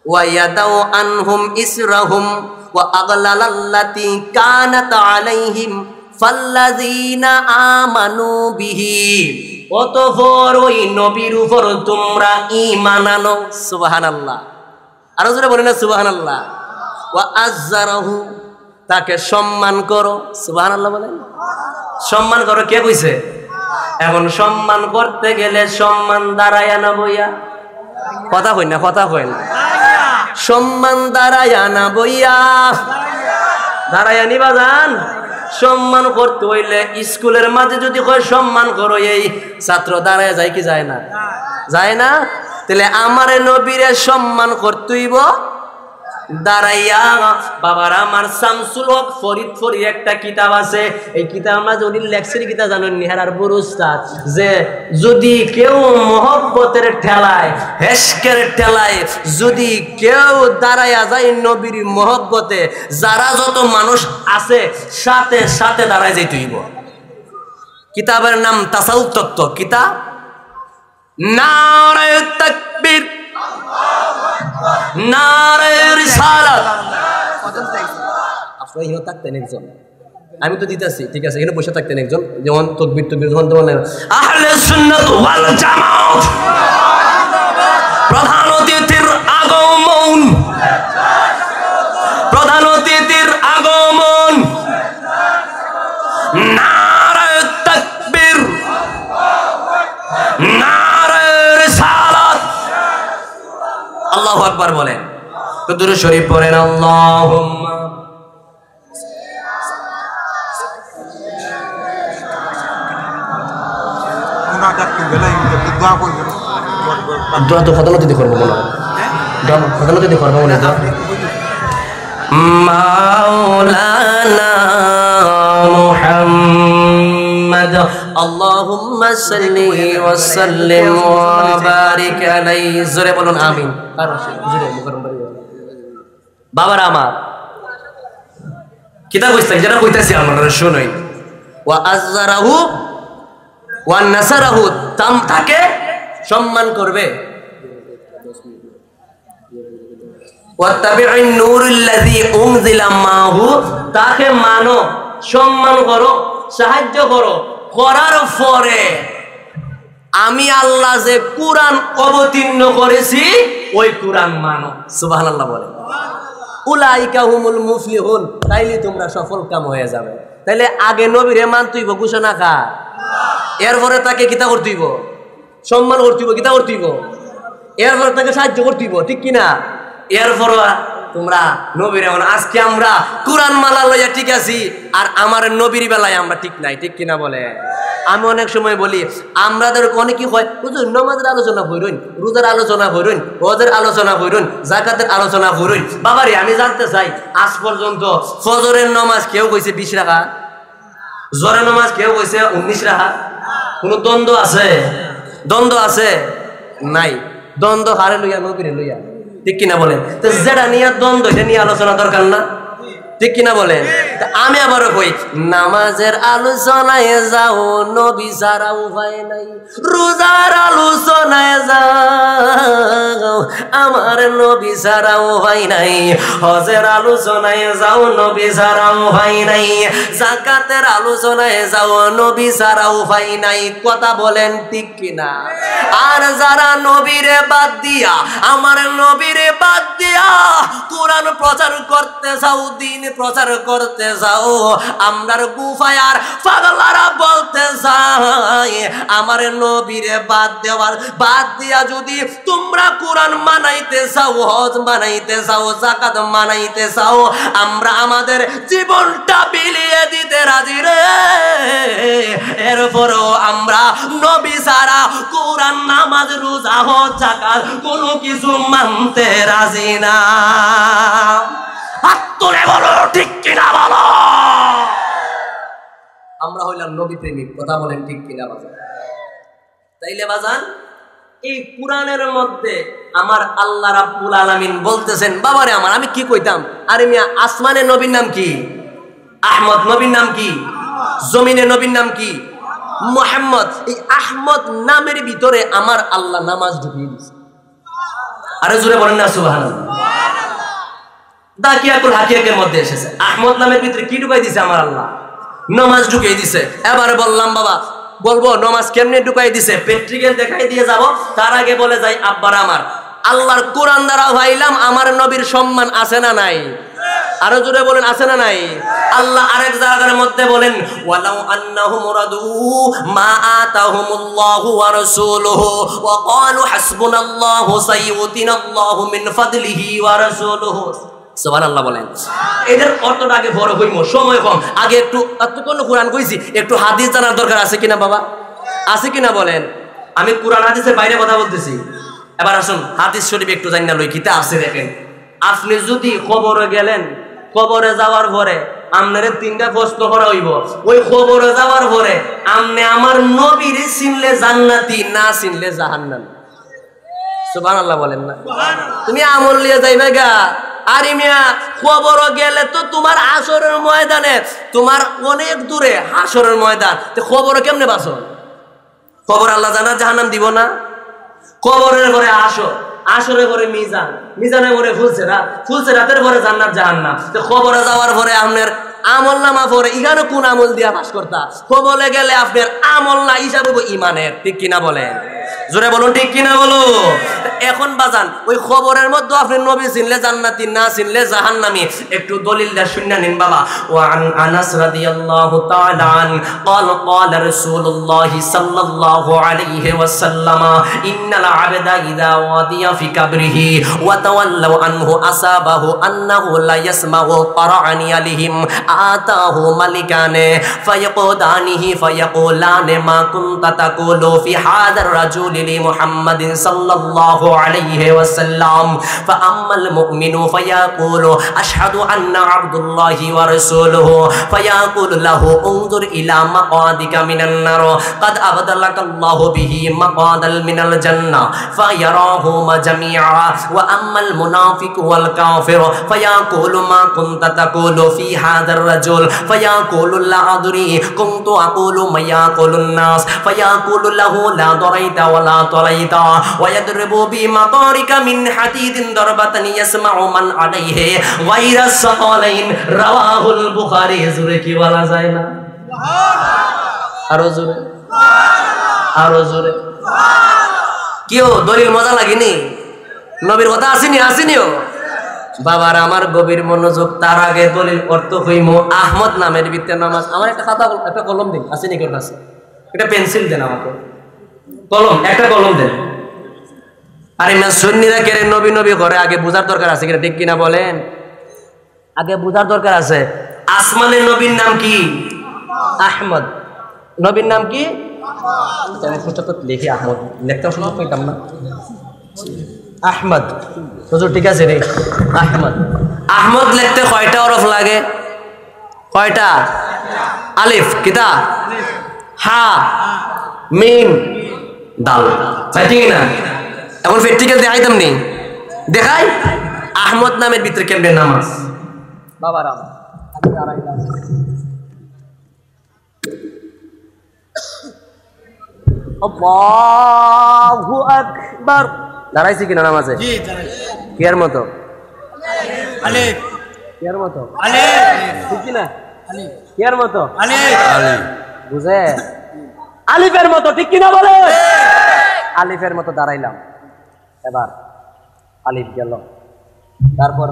ওয়া ইয়াদাউ আনহুম ইসরাহুম ওয়া আগলালাল্লাতি কানাত আলাইহিম ফাল্লাযীনা আমানু বিহি। অতঃপর ওই নবীর উপর তোমরা ঈমান আনো। সুবহানাল্লাহ। আরো জোরে বলেন না সুবহানাল্লাহ। ওয়া আযযারাহু, তাকে সম্মান করো। সুবহানাল্লাহ বলেন। সম্মান করো কে কইছে? এখন সম্মান করতে গেলে সম্মান দাঁড়ায় না বইয়া? কথা কই না, কথা কই না। সম্মান দাঁড়ায় না বইয়া, দাঁড়ায় নিবা যান। সম্মান করতে হইলে স্কুলের মাঝে যদি কয় সম্মান করো, এই ছাত্র দাঁড়ায় যায় কি যায় না? যায় না। তাহলে আমারে নবীরে সম্মান করতেইব দাঁড়াইয়া। বাবার আমার শামসুল হক ফরিদপুরি একটা কিতাব আছে, এই কিতাব আমরা যদি লেখছেন কিতাব জানেন নিহারার বুরুস্তাদ, যে যদি কেউ মহব্বতের ঠেলায় হেশকের ঠেলায় যদি কেউ দাঁড়াইয়া যায় নবীর মহব্বতে, যারা যত মানুষ আছে সাথে সাথে দাঁড়ায় যাইতে হইব। কিতাবের নাম তাসাউফ তত্ত্ব। কিতাব নারে তাকবীর, নারে রিসালাত। আপনারা এখানে থাকতেন একজন, আমি তো দিতেছি, ঠিক আছে, এখানে বসে থাকতেন একজন, যেমন তাকবীর তাকবীর যখন বলেন আহলে সুন্নাত ওয়াল জামাত, প্রধান অতিথির আগমন, প্রধান অতিথির আগমন, নারে তাকবীর, নারে রিসালাত। আল্লাহু আকবার বলেন, তো দুরূদ শরীফ পড়েন। আল্লাহুম্মা দোয়া তো খতম দিতে করবো না, খতম দিতে করবো না। মাওলানা মুহাম্মদ আল্লাহুম্মা সাল্লি ওয়া সাল্লিম ওয়া বারিক আলাইহি। জোরে বলুন আমিন। বাবারা আমার কিতাব কইছে, যেটা কইতাছি আপনারা শুনুন। ওয়া আযরাহু ওয়া নাসারাহু, তাকে সম্মান করবে। ওয়াত্তাবিউন নূরুল্লাযী উনজিলা মাহু, তাকে মানো, সম্মান করো, সাহায্য করো। করার পরে আমি আল্লাহ যে কুরআন অবতীর্ণ করেছি ওই কুরআন মানো। সুবহানাল্লাহ বলে। উলাইকা হুমুল মুফলিহুন, তাইলে তোমরা সফল কাম হয়ে যাবে। তাইলে আগে নবীরে মানতেইব, ঘোষণা কা, এরপরে তাকে কিতা করতেইব, সম্মান করতেইব, কিতা করতেইব, এরপরে তাকে সাহায্য করতেইব, ঠিক কিনা? এরপর তোমরা নবীর, আজকে আমরা কুরআন মালা লইয়া ঠিক আছি, আর আমার নবীর বেলায় আমরা ঠিক নাই, ঠিক কিনা বলে? আমি অনেক সময় বলি, আমাদের অনেকে হয় হুজুর নামাজের আলোচনা কইরুন, রোজার আলোচনা কইরুন, হজের আলোচনা কইরুন, যাকাতের আলোচনা কইরুন। বাবারে আমি জানতে চাই, আজ পর্যন্ত ফজরের নামাজ কেউ কইছে 20 রাকাত, জোহরের নামাজ কেউ কইছে 19 রাকাত? কোন দ্বন্দ্ব আছে? দ্বন্দ্ব আছে? নাই। দ্বন্দ্ব হারে লইয়া নবীরে লইয়া, ঠিক কিনা বলেন? তো যেটা নিয়ে দ্বন্দ্ব এটা নিয়ে আলোচনা দরকার না, ঠিক কিনা বলেন? আমি আবারও কই, নামাজের আলোচনায় যাও নবী ছাড়া উপায় নাই, রোজার আলোচনায় যাও আমার নবী ছাড়া উপায় নাই, হজের আলোচনায় যাও নবী ছাড়া উপায় নাই, যাকাতের আলোচনায় যাও নবী ছাড়া উপায় নাই। কথা বলেন ঠিক কিনা? আর যারা নবীরে বাদ দিয়া, আমার নবীরে বাদ দিয়া কোরআন প্রচার করতে যাও, দিন প্রচার করতে যাও, আমরার গুফায় আর পাগলারা বলতে চাই আমার নবীরে বাদ দেওয়ার, বাদ দিয়া যদি তোমরা কোরআন মানাইতে চাও, হজ মানাইতে চাও, যাকাত মানাইতে চাও, আমরা আমাদের জীবনটা বিলিয়ে দিতে রাজি রে। এরপরও আমরা নবী ছাড়া কোরআন, নামাজ, রোজা, হজ, যাকাত কোনো কিছু মানতে রাজি না। আত্মরে বলো ঠিক কিনা বলো? আমরা হইলাম নবী প্রেমিক, কথা বলেন ঠিক কিনা বাজান? তাইলে বাজান, এই কুরআনের মধ্যে আমার আল্লাহ রাব্বুল আলামিন বলতেছেন, বাবারে আমার আমি কি কইতাম, আরে মিয়া আসমানে নবীর নাম কি? আহমদ। নবীর নাম কি? জমিনে নবীর নাম কি? মুহাম্মদ। এই আহমদ নামের ভিতরে আমার আল্লাহ নামাজ ঢুকিয়ে দিয়েছে। আরে জোরে বলেন না সুবহানাল্লাহ। দাকিয়াতুল হাকিয়াকের মধ্যে এসেছে, আহমদ নামের ভিতরে কি ঢুকাই দিছে আমার আল্লাহ? নামাজ ঢুকিয়ে দিছে। এবারে বললাম বাবা, বলবো নামাজ কেমনে ঢুকাই দিছে, প্র্যাকটিক্যাল দেখাই দিয়ে যাব। তার আগে বলে যাই, আব্বার আমার আল্লাহর কোরআন দ্বারা ভাইলাম আমার নবীর সম্মান আছে না নাই? আরো জোরে বলেন, আছে না নাই? আল্লাহ আরেক জায়গার মধ্যে বলেন, ওয়ালাউ আন্নাহুম রাদু মা আতাহুমুল্লাহু ওয়া রাসূলুহু ওয়া ক্বালু হাসবুনাল্লাহু সাইয়ুতিনাল্লাহু মিন ফাদলিহি ওয়া রাসূলুহু। সুবহানাল্লাহ বলেন। এটার অর্থটা আগে বড় হইমো, সময় কম, আগে একটু কোন কোরআন কইছি, একটু হাদিস জানার দরকার আছে কিনা বাবা, আছে কিনা বলেন। আমি কোরআন হাদিসের বাইরে কথা বলতেছি। এবার আসুন হাদিস শরীফ একটু জানিনা লই, কিতা আছে দেখেন। আপনি যদি কবরে গেলেন, কবরে যাওয়ার পরে আপনারে তিনটা প্রশ্ন করা হইব। ওই কবরে যাওয়ার পরে আপনি আমার নবীরে চিনলে জান্নাতি, না চিনলে জাহান্নামী। সুবহানাল্লাহ বলেন না। তুমি আমল নিয়ে যাইবে গা, আরে মিয়া কবর গেলে তো তোমার হাসরের ময়দানে, তোমার অনেক দূরে হাসরের ময়দান, তো কবর কেমনে বাঁচো? কবর আল্লাহ জানা জাহান্নাম দিব না? কবরের ঘরে আসরের ঘরে মিজান, মিজানের ঘরে ফুলসেরাতের ঘরে জান্নাত জাহান্নাম। তো কবরে যাওয়ার পরে আপনার আমল নামা পরে এখানে কোন আমল দিয়া পাস করতা? কবরে গেলে আপনার আমল না হিসাব হইব ইমানের, ঠিক কিনা বলেন? জোরে বলুন ঠিক কিনা বলো। এখন বাজান ওই খবরের মধ্যে আপনি নবী চিনলে জান্নাতি, না চিনলে জাহান্নামী। একটু দলিলটা শুনে নিন বাবা। ওয়ান আনাস রাদিয়াল্লাহু তাআলা আন قال قال رسول الله صلى الله عليه وسلم ان العبد اذا وضع في قبره وتولوا عنه اصابه انه لا يسمع قرعن عليهم آتاه ملكان فيقودانه فيقولان ما كنت تقول في هذا الرجل لمحمد صلى الله عليه وسلم فأما المؤمن فيقول أشهد أن عبد الله ورسوله فيقول له انظر إلى مقعدك من النار قد أبدلك الله به مقعدا من الجنة فيراهما جميعا وأما المنافق والكافر فيقول ما كنت تقول في هذا الرجل فيقول لا أدري كنت أقول ما يقول الناس فيقول له لا ضريت ولا طليت ويضرب بمطارك من حديد ضربة يسمع من عليه غير الثقلين رواه البخاري জোরে কি বলা যায় না? আরো জোরে, আরো জোরে। কিও দলিল মজা লাগেনি? নবীর কথা আসেনি? আসেনিও বাবার আমার গভীর মনোযোগ। তার আগে দলিল অর্থ হইম আহমদ নামের ভিত্তিতে নামাজ। আমার একটা খাতা, একটা কলম দিন, আসেনি কেউ কাছে? একটা পেন্সিল দেন আমাকে, কলম, একটা কলম দেন। আরে না সুন্নিরা কেড়ে নবী নবী করে, আগে বুঝার দরকার আছে কিনা, ঠিক কিনা বলেন? আগে বুঝার দরকার আছে। আসমানের নবীর নাম কি? আহমদ। নবীর নাম কি? লিখি আহমদ, লিখতেও সুযোগ পেতাম না। আহমদ হুজুর, ঠিক আছে রে। আহমদ, আহমদ লিখতে কয়টা হরফ লাগে? কয়টা? আলিফ, কিতা, হা, মিম, দাল, তাই ঠিক না? এখন প্র্যাকটিক্যাল দেখাইতাম নি, দেখাই। আহমদ নামের ভিতরে কেমনে নামাজ বাবারা? আল্লাহু আকবার। দাঁড়াইছি কিনা নামাজে? জি দাঁড়াইছি। কিয়ার মতো? আলিফ। কিয়ার মতো? আলিফ। ঠিক না? আলিফ। কিয়ার মতো? আলিফ। আলিফ। বুঝে? আলিফের মতো, ঠিক কিনা বলে? আলিফের মতো দাঁড়াইলাম। এবার আলিফ গেল, তারপর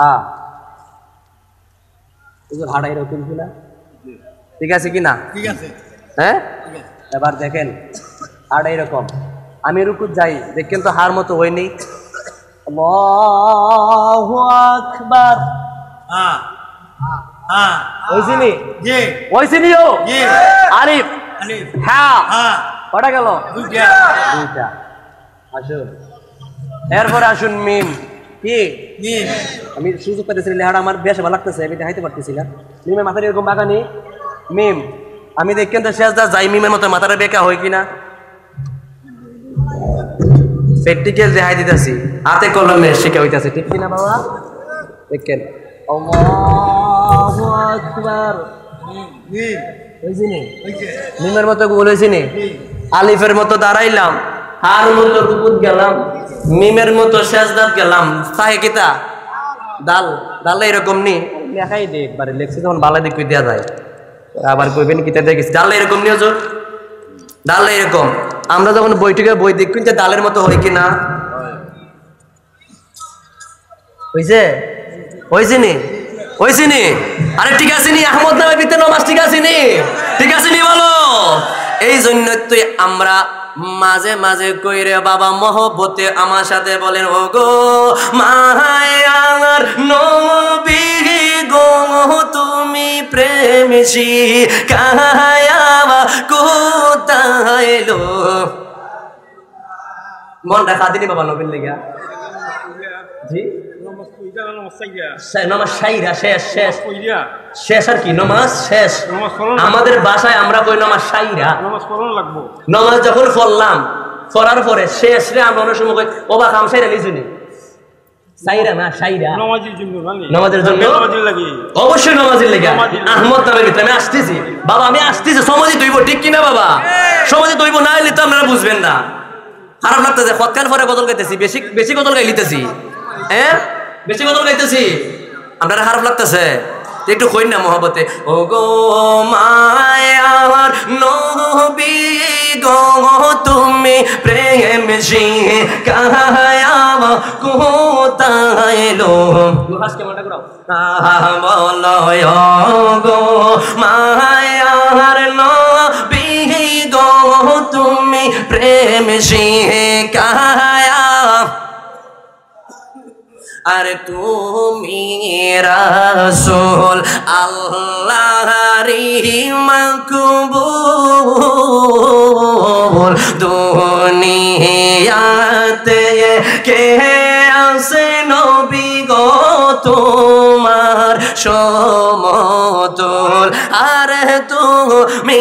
হা। হাড়া এরকম কিনা? ঠিক আছে কিনা? ঠিক আছে। হ্যাঁ, এবার দেখেন হাড়া এরকম। আমি রুকু যাই, দেখেন তো হাড় মতো হয়নি। আল্লাহু আকবার। হ্যাঁ হ্যাঁ, হইছিনি? জি হইছিনি। ও জি। আলিফ, আলিফ, হ্যাঁ হ্যাঁ, কটা গেল? দুইটা। দুইটা। আসুন এরপরে আসুন মিম। কি মিম? আমি সুযোগ পেতেছি, লেহাটা আমার বেশ ভালো লাগতেছে, আমি দেখাইতে পারতেছি না। মিমের মাথার এরকম বাগানি মিম। আমি দেখেন তো শেষ দা যাই মিমের মতো মাথাটা বেকা হয় কিনা। প্র্যাকটিক্যাল দেখাই দিতেছি, হাতে কলমে শিখা হইতেছে, ঠিক কিনা বাবা? দেখেন আল্লাহু আকবার। মিমের মতো গোল হয়েছি নি? আলিফের মতো দাঁড়াইলাম, হার মতো রুকুত গেলাম, মিমের মতো সেজদাত গেলাম। সাহে কিতা? দাল। দাল এরকম নি লেখাই দে, একবারে লেখছি যখন ভালো দিক দেওয়া যায়। আবার কইবেন কিতা দেখেছি ডাল এরকম নিয়ে জোর, ডাল এরকম। আমরা যখন বইটিকে বই দেখি যে ডালের মতো হয় কিনা? হইছে? হইছে নি? হইছে নি? আরে ঠিক আছে নি? আহমদ নামে ভিতরে নামাজ ঠিক আছে নি? ঠিক আছে নি বলো? এই জন্য তুই আমরা মাঝে মাঝে কইরে বাবা মহব্বতে আমার সাথে বলেন, ও গো মায়া আমার নবী গো তুমি প্রেম শিখায়া কোথায় লো। মনটা খাদিনি বাবা নবীর লেগা। জি নমাজ সাইরা শেষ শেষ শেষ আর কি নমাজ শেষ। আমাদের বাসায় আমরা কই নমাজ সাইরা। নমাজ যখন পড়লাম পড়ার পরে শেষ রে আমরা অনেক সময় কই ওবা খাম সাইরা লিজুনি সাইরা না সাইরা নামাজের জন্য অবশ্যই নামাজের লেগে। আহমদ নামের ভিতরে আমি আসতেছি বাবা, আমি আসতেছি সমাজে দইব, ঠিক কিনা বাবা? সমাজে দইব না এলে তো আপনারা বুঝবেন না। খারাপ লাগতেছে খতকান পরে গজল গাইতেছি, বেশি বেশি গজল গাইলিতেছি, হ্যাঁ বেশি গজল গাইতেছি, আপনারা খারাপ লাগতেছে একটু কই না মহব্বতে। ও গো মায়ার নবী গো তুমি প্রেম শিখায়া কোথায় লো। বলো গো মায়ার নবী গো তুমি প্রেম শিখায়া আর তুমি রাসূল আল্লাহরি মাকবুল দুনিয়াতে কে আছে নবী গো তোমার সমতুল। আর তুমি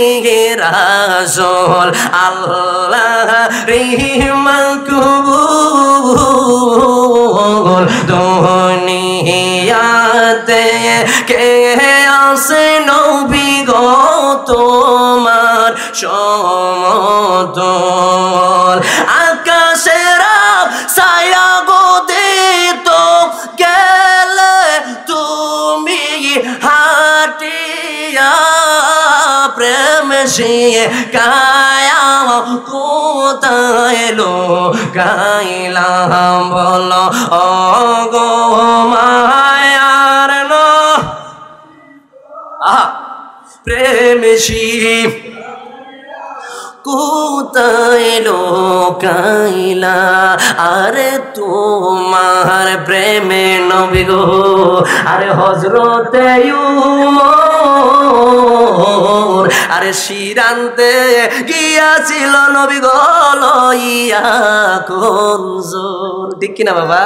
রাসূল আল্লাহরি মাকবুল দুনিয়াতে কে আছে নবী গো তোমার সমতুল। আকাশের ছায়া গো দিত গেলে তুমি হাটিয়া প্রেম শিখায়া কোথায় লো গাইলাম বলো ও গো মায়ার প্রেম কোথায় লোকাইলা। আরে তোমার প্রেমে নবী গো আরে হযরতে উমর আরে শিরান্তে গিয়াছিল নবী গো লইয়া কুনজুর, ঠিক কিনা বাবা?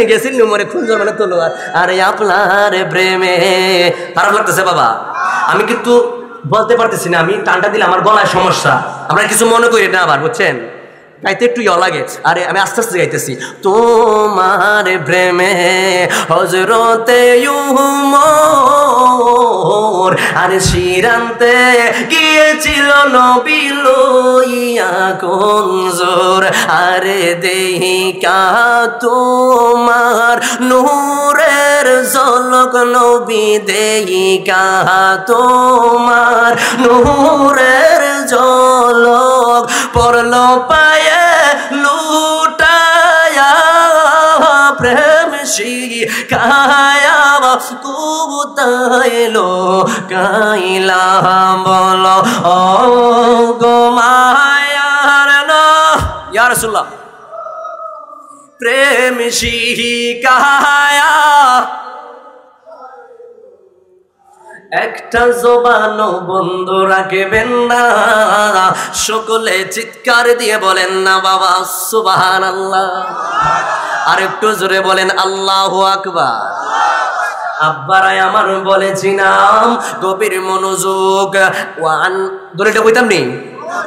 গেছিল নি মরে খুনজুর মানে তলোয়ার। আরে আপনার প্রেমে খারাপ লাগতেছে বাবা, আমি কিন্তু বলতে পারতেছি না, আমি টানটা দিলে আমার গলায় সমস্যা, আপনারা কিছু মনে করি না আবার, বুঝছেন? গাইতে একটু ইয়ে লাগে। আরে আমি আস্তে আস্তে গাইতেছি। তোমার প্রেমে হযরতে উমর আরে শিরান্তে গিয়েছিল নবী লইয়া কুনজুর। আরে দেহিকা তোমার নূরের ঝলক নবী দেহিকা তোমার নূরের ঝলক পড়লো পায়ে লুটায়া প্রেম শিখায়া কোথায় লোকাইলা বলো ও গো মায়ার ইয়া রাসূলুল্লাহ প্রেম শিখায়া। একটা জবানও বন্ধ রাখবেন না, সকলে চিৎকার দিয়ে বলেন না বাবা সুবহানাল্লাহ। আর একটু জোরে বলেন আল্লাহু আকবার। আব্বারাই আমার বলেছিলাম গভীর মনোযোগ। ওয়ান দলিলটা কইতাম নি।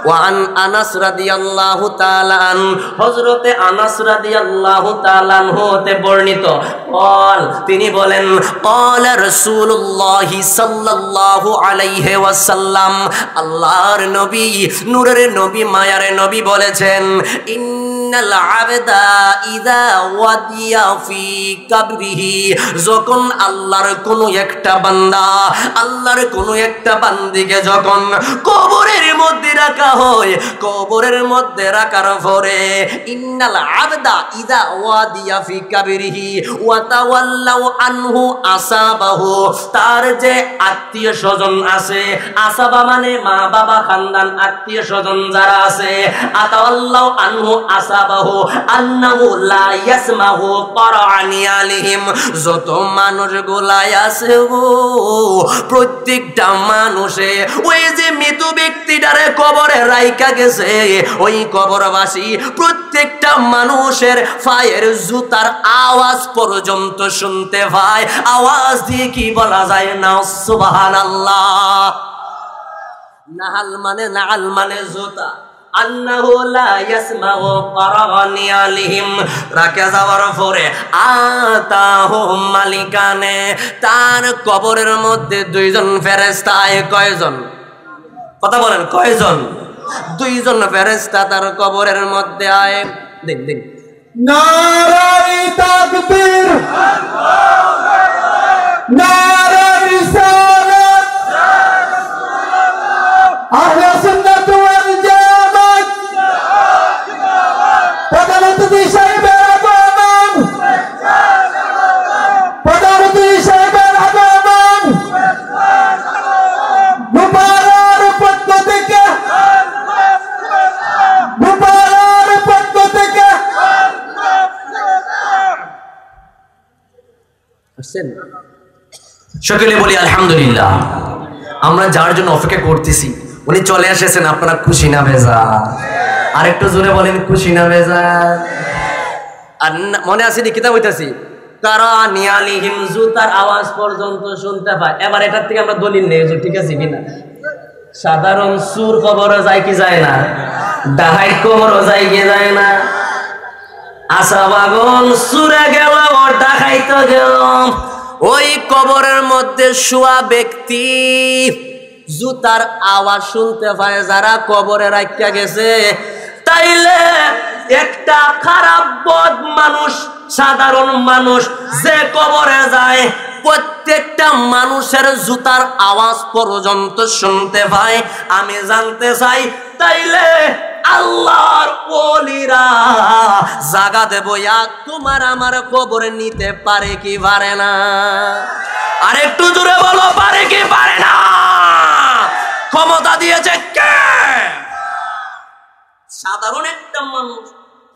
ওয়ান আনাস রাদিয়াল্লাহু তাআলা আন হযরতে আনাস রাদিয়াল্লাহু তাআলা আনহু হতে বর্ণিত قال তিনি বলেন قال রাসূলুল্লাহ সাল্লাল্লাহু আলাইহি ওয়াসাল্লাম আল্লাহর নবী নূরের নবী মায়ার নবী বলেছেন ইন্নাল আবদা ইযা ওয়াদিয়া ফি কবরিহি যখন আল্লাহর কোন একটা বান্দা আল্লাহর কোন একটা বান্দিকে যখন কবরের মধ্যে রাখা হয় কবরের মধ্যে রাখার পরে ইন্নাল আবদা ইযা ওয়াদিয়া ফি কবরিহি ওয়া তাওয়াল্লাউ আনহু আসাবাহু তার যে আত্মীয় স্বজন আছে আসাবা মানে মা বাবা খানদান আত্মীয় স্বজন যারা আছে আতাওয়াল্লাউ আনহু আসা হাসাবাহু আন্নাহু লা ইয়াসমাহু কারানিয়ালিহিম, যত মানুষ গোলায় আছে গো প্রত্যেকটা মানুষে ওই যে মৃত ব্যক্তিটারে কবরে রাইখা গেছে ওই কবরবাসী প্রত্যেকটা মানুষের পায়ের জুতার আওয়াজ পর্যন্ত শুনতে পায়। আওয়াজ দিয়ে কি বলা যায় না সুবহানাল্লাহ। নাল মানে জুতা, আন্নাহু লা ইয়াসমাউ কারানিয়ালিহিম, রাখা যাওয়ার পরে আতাহুম মালিকানে, তার কবরের মধ্যে দুইজন ফেরেশতা। কয়জন? কথা বলেন কয়জন? দুইজন ফেরেশতা তার কবরের মধ্যে আয়। দিন দিন নারায়ে তাকবীর, নারায়ে রিসালাত, আহলে সুন্নাত ওয়াল জামাত, প্রধানমন্ত্রী সাহেবের আগমন, প্রধানমন্ত্রী সাহেবের আগমন, মুবারক পক্ষ থেকে, মুবারক পক্ষ থেকে আসেন। সকলে বলি আলহামদুলিল্লাহ। আমরা যার জন্য অপেক্ষা করতেছি উনি চলে এসেছেন, আপনারা খুশি না বেজার? আরেকটু জোরে বলেন খুশি না বেজার? আর মনে আসেনি কিতাব হইতাছি কারানিয়ালিহিম, জুতার আওয়াজ পর্যন্ত শুনতে পায়। এবার এটার থেকে আমরা দলিল নেই, ঠিক আছে কিনা? সাধারণ সুর কবরও যায় কি যায় না? ডাহাই কবরও যায় কি যায় না? আশা বাগন সুরে গেল, ডাকাইতে গেল, ওই কবরের মধ্যে শোয়া ব্যক্তি জুতার আওয়াজ শুনতে পায় যারা কবরে রাখিয়া গেছে। তাইলে একটা খারাপ বদ মানুষ, সাধারণ মানুষ যে কবরে যায় প্রত্যেকটা মানুষের জুতার আওয়াজ পর্যন্ত শুনতে পায়। আমি জানতে চাই তাইলে আল্লাহর ওলিরা জাগা দেব তোমার আমার কবরে নিতে পারে কি পারে না? আরেকটু জোরে বলো, পারে কি পারে না? ক্ষমতা দিয়েছে কে? সাধারণ একটা মানুষ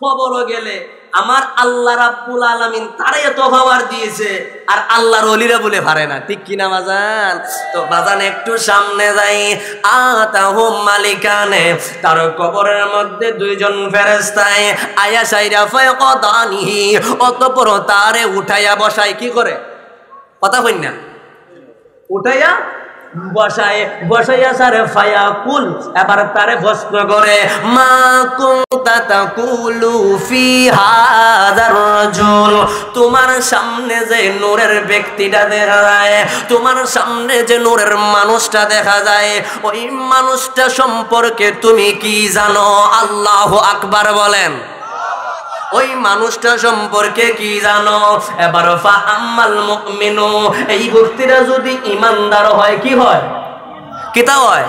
কবরে গেলে আমার আল্লাহ রাব্বুল আলামিন তারে এত পাওয়ার দিয়েছে, আর আল্লাহর ওলিরা বলে পারে না, ঠিক কিনা বাজান? তো বাজান একটু সামনে যাই। আতাহুম মালিকানে, তার কবরের মধ্যে দুইজন ফেরেশতায় আয়া সাইরা ফায়কাদানিহি, অতঃপর তারে উঠাইয়া বসায়। কি করে? কথা কই না? উঠাইয়া বসায়, বসাইয়া সারে ফায়াকুল, এবার তারে প্রশ্ন করে মা কুনতা তাকুলু ফি হাযার রাজুল, তোমার সামনে যে নূরের ব্যক্তিটা দেখা যায়, তোমার সামনে যে নূরের মানুষটা দেখা যায়, ওই মানুষটা সম্পর্কে তুমি কি জানো? আল্লাহু আকবার বলেন। ওই মানুষটা সম্পর্কে কি জানো? এবার ফা আম্মাল মুমিনু, এই ব্যক্তিরা যদি ইমানদার হয়, কি হয়? কিতা হয়?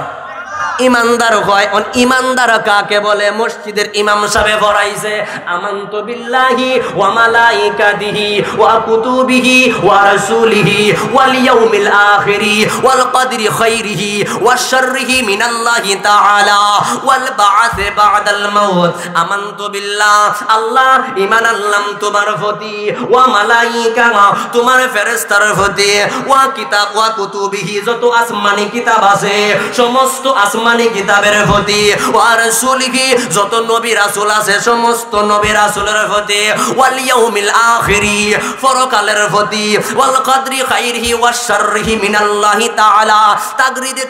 ইমানদার হয়। ইমানদার কাকে বলে? মসজিদের ইমাম সাহেব পড়াইছে আমানতু বিল্লাহি ওয়া মালাইকাতিহি ওয়া কুতুবিহি ওয়া রাসূলিহি ওয়াল ইয়াউমিল আখিরি ওয়াল কদরি খাইরিহি ওয়া শাররিহি মিনাল্লাহি তাআলা ওয়াল বা'থি বা'দাল মাউত। আমানতু বিল্লাহ, আল্লাহ ঈমান আনলাম তোমার প্রতি, ওয়া মালাইকা, তোমার ফেরেশতার প্রতি, ওয়া কিতাব ওয়া কুতুবিহি, যত আসমানি কিতাব আছে সমস্ত আসমানি কিতাবের প্রতি, ওয়া রাসূলিহি, যত নবী রাসূল আছে সমস্ত নবী রাসূলের প্রতি, ওয়াল ইয়াউমিল আখিরি, পরকালের প্রতি, ওয়াল কদরি খাইরিহি ওয়া শাররিহি মিনাল্লাহি তাআলা,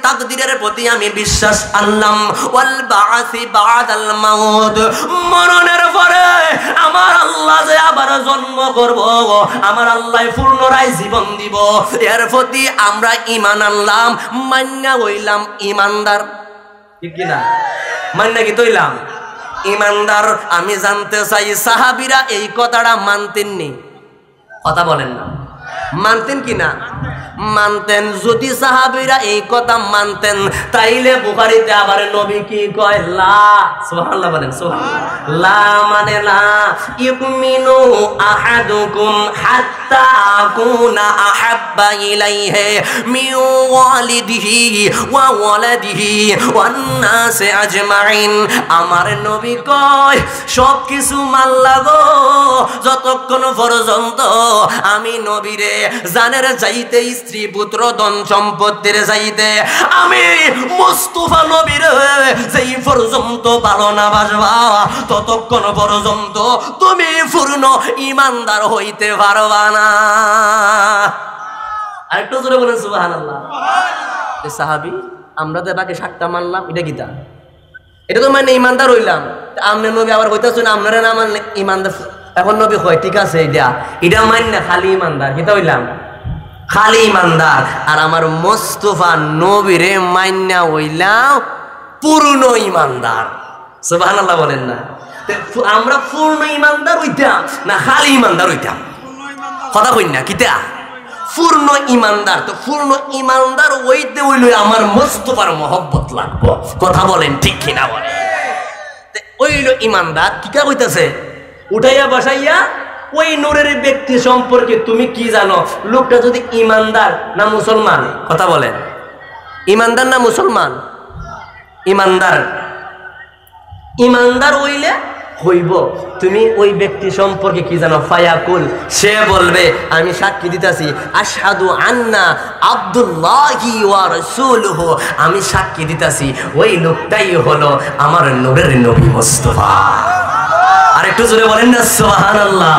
তাকদীরের প্রতি আমি বিশ্বাস আনলাম, ওয়াল বা'থি বা'দাল মাউত, মরণের পরে আমার আল্লাহ যে আবার জন্ম করব, আমার আল্লাহ পুনরায় জীবন দিব, এর প্রতি আমরা ঈমান আনলাম, মান্না হইলাম ইমানদার। ঠিক কিনা? মান্না কি তৈলাম ইমানদার। আমি জানতে চাই সাহাবীরা এই কথাটা মানতেননি? কথা বলেন না। মানতেন কি না? মানতেন। যদি সাহাবীরা এই কথা মানতেন তাইলে বুখারীতে আবার নবী কি কয়? লা, সুবহানাল্লাহ বলেন, সুবহানাল্লাহ। লা মানে না, ইউমিনু আহাদুকুম হাত্তা আকুনা আহাব্বা ইলাইহি মিন ওয়ালিদিহি ওয়া ওয়ালাদিহি ওয়ান নাসি আজমাইন। আমার নবী কয় সব কিছু মানলা গো যতক্ষণ পর্যন্ত আমি নবীরে জানের চাইতে, স্ত্রী পুত্র ধন সম্পত্তির চাইতে আমি মুস্তাফা নবীর যেই পর্যন্ত ভালো না বাসবা ততক্ষণ পর্যন্ত তুমি পূর্ণ ঈমানদার হইতে পারবা না। আরেকটু জোরে বলেন সুবহানাল্লাহ। সাহাবী আমরা তো বাকি সাতটা মানলাম, এটা কিতা? এটা তো মানে ঈমানদার হইলাম। আমনে নবী আবার কইতাছেন আপনারা না মানলে ঈমানদার। এখন নবী কয় ঠিক আছে এটা মান না, খালি ঈমানদার। কিতা হইলাম? খালি ঈমানদার। আর আমার মুস্তাফা নবীরে মান্না হইলাম পূর্ণ ঈমানদার। সুবহানাল্লাহ বলেন না? আমরা পূর্ণ ঈমানদার হইতাম না খালি ঈমানদার হইতাম? কথা কই না কিতা? পূর্ণ ঈমানদার। তো পূর্ণ ঈমানদার হইতে হইল আমার মুস্তাফার মহব্বত লাগবো। কথা বলেন ঠিক কিনা বলেন? ওইল ঈমানদার। কিকা কইতাছে? উঠাইয়া বসাইয়া ওই নূরের ব্যক্তি সম্পর্কে তুমি কি জানো? লোকটা যদি ঈমানদার না মুসলমান? কথা বলেন, ঈমানদার না মুসলমান? ঈমানদার। ঈমানদার হইলে হইব তুমি ওই ব্যক্তি সম্পর্কে কি জানো? ফায়াকুল, সে বলবে আমি সাক্ষী দিতেছি আশহাদু আন্না আব্দুল্লাহি ওয়া রাসূলুহু, আমি সাক্ষী দিতেছি ওই লোকটাই হলো আমার নূরের নবী মুস্তাফা। আর একটু জোরে বলেন না সুবহানাল্লাহ।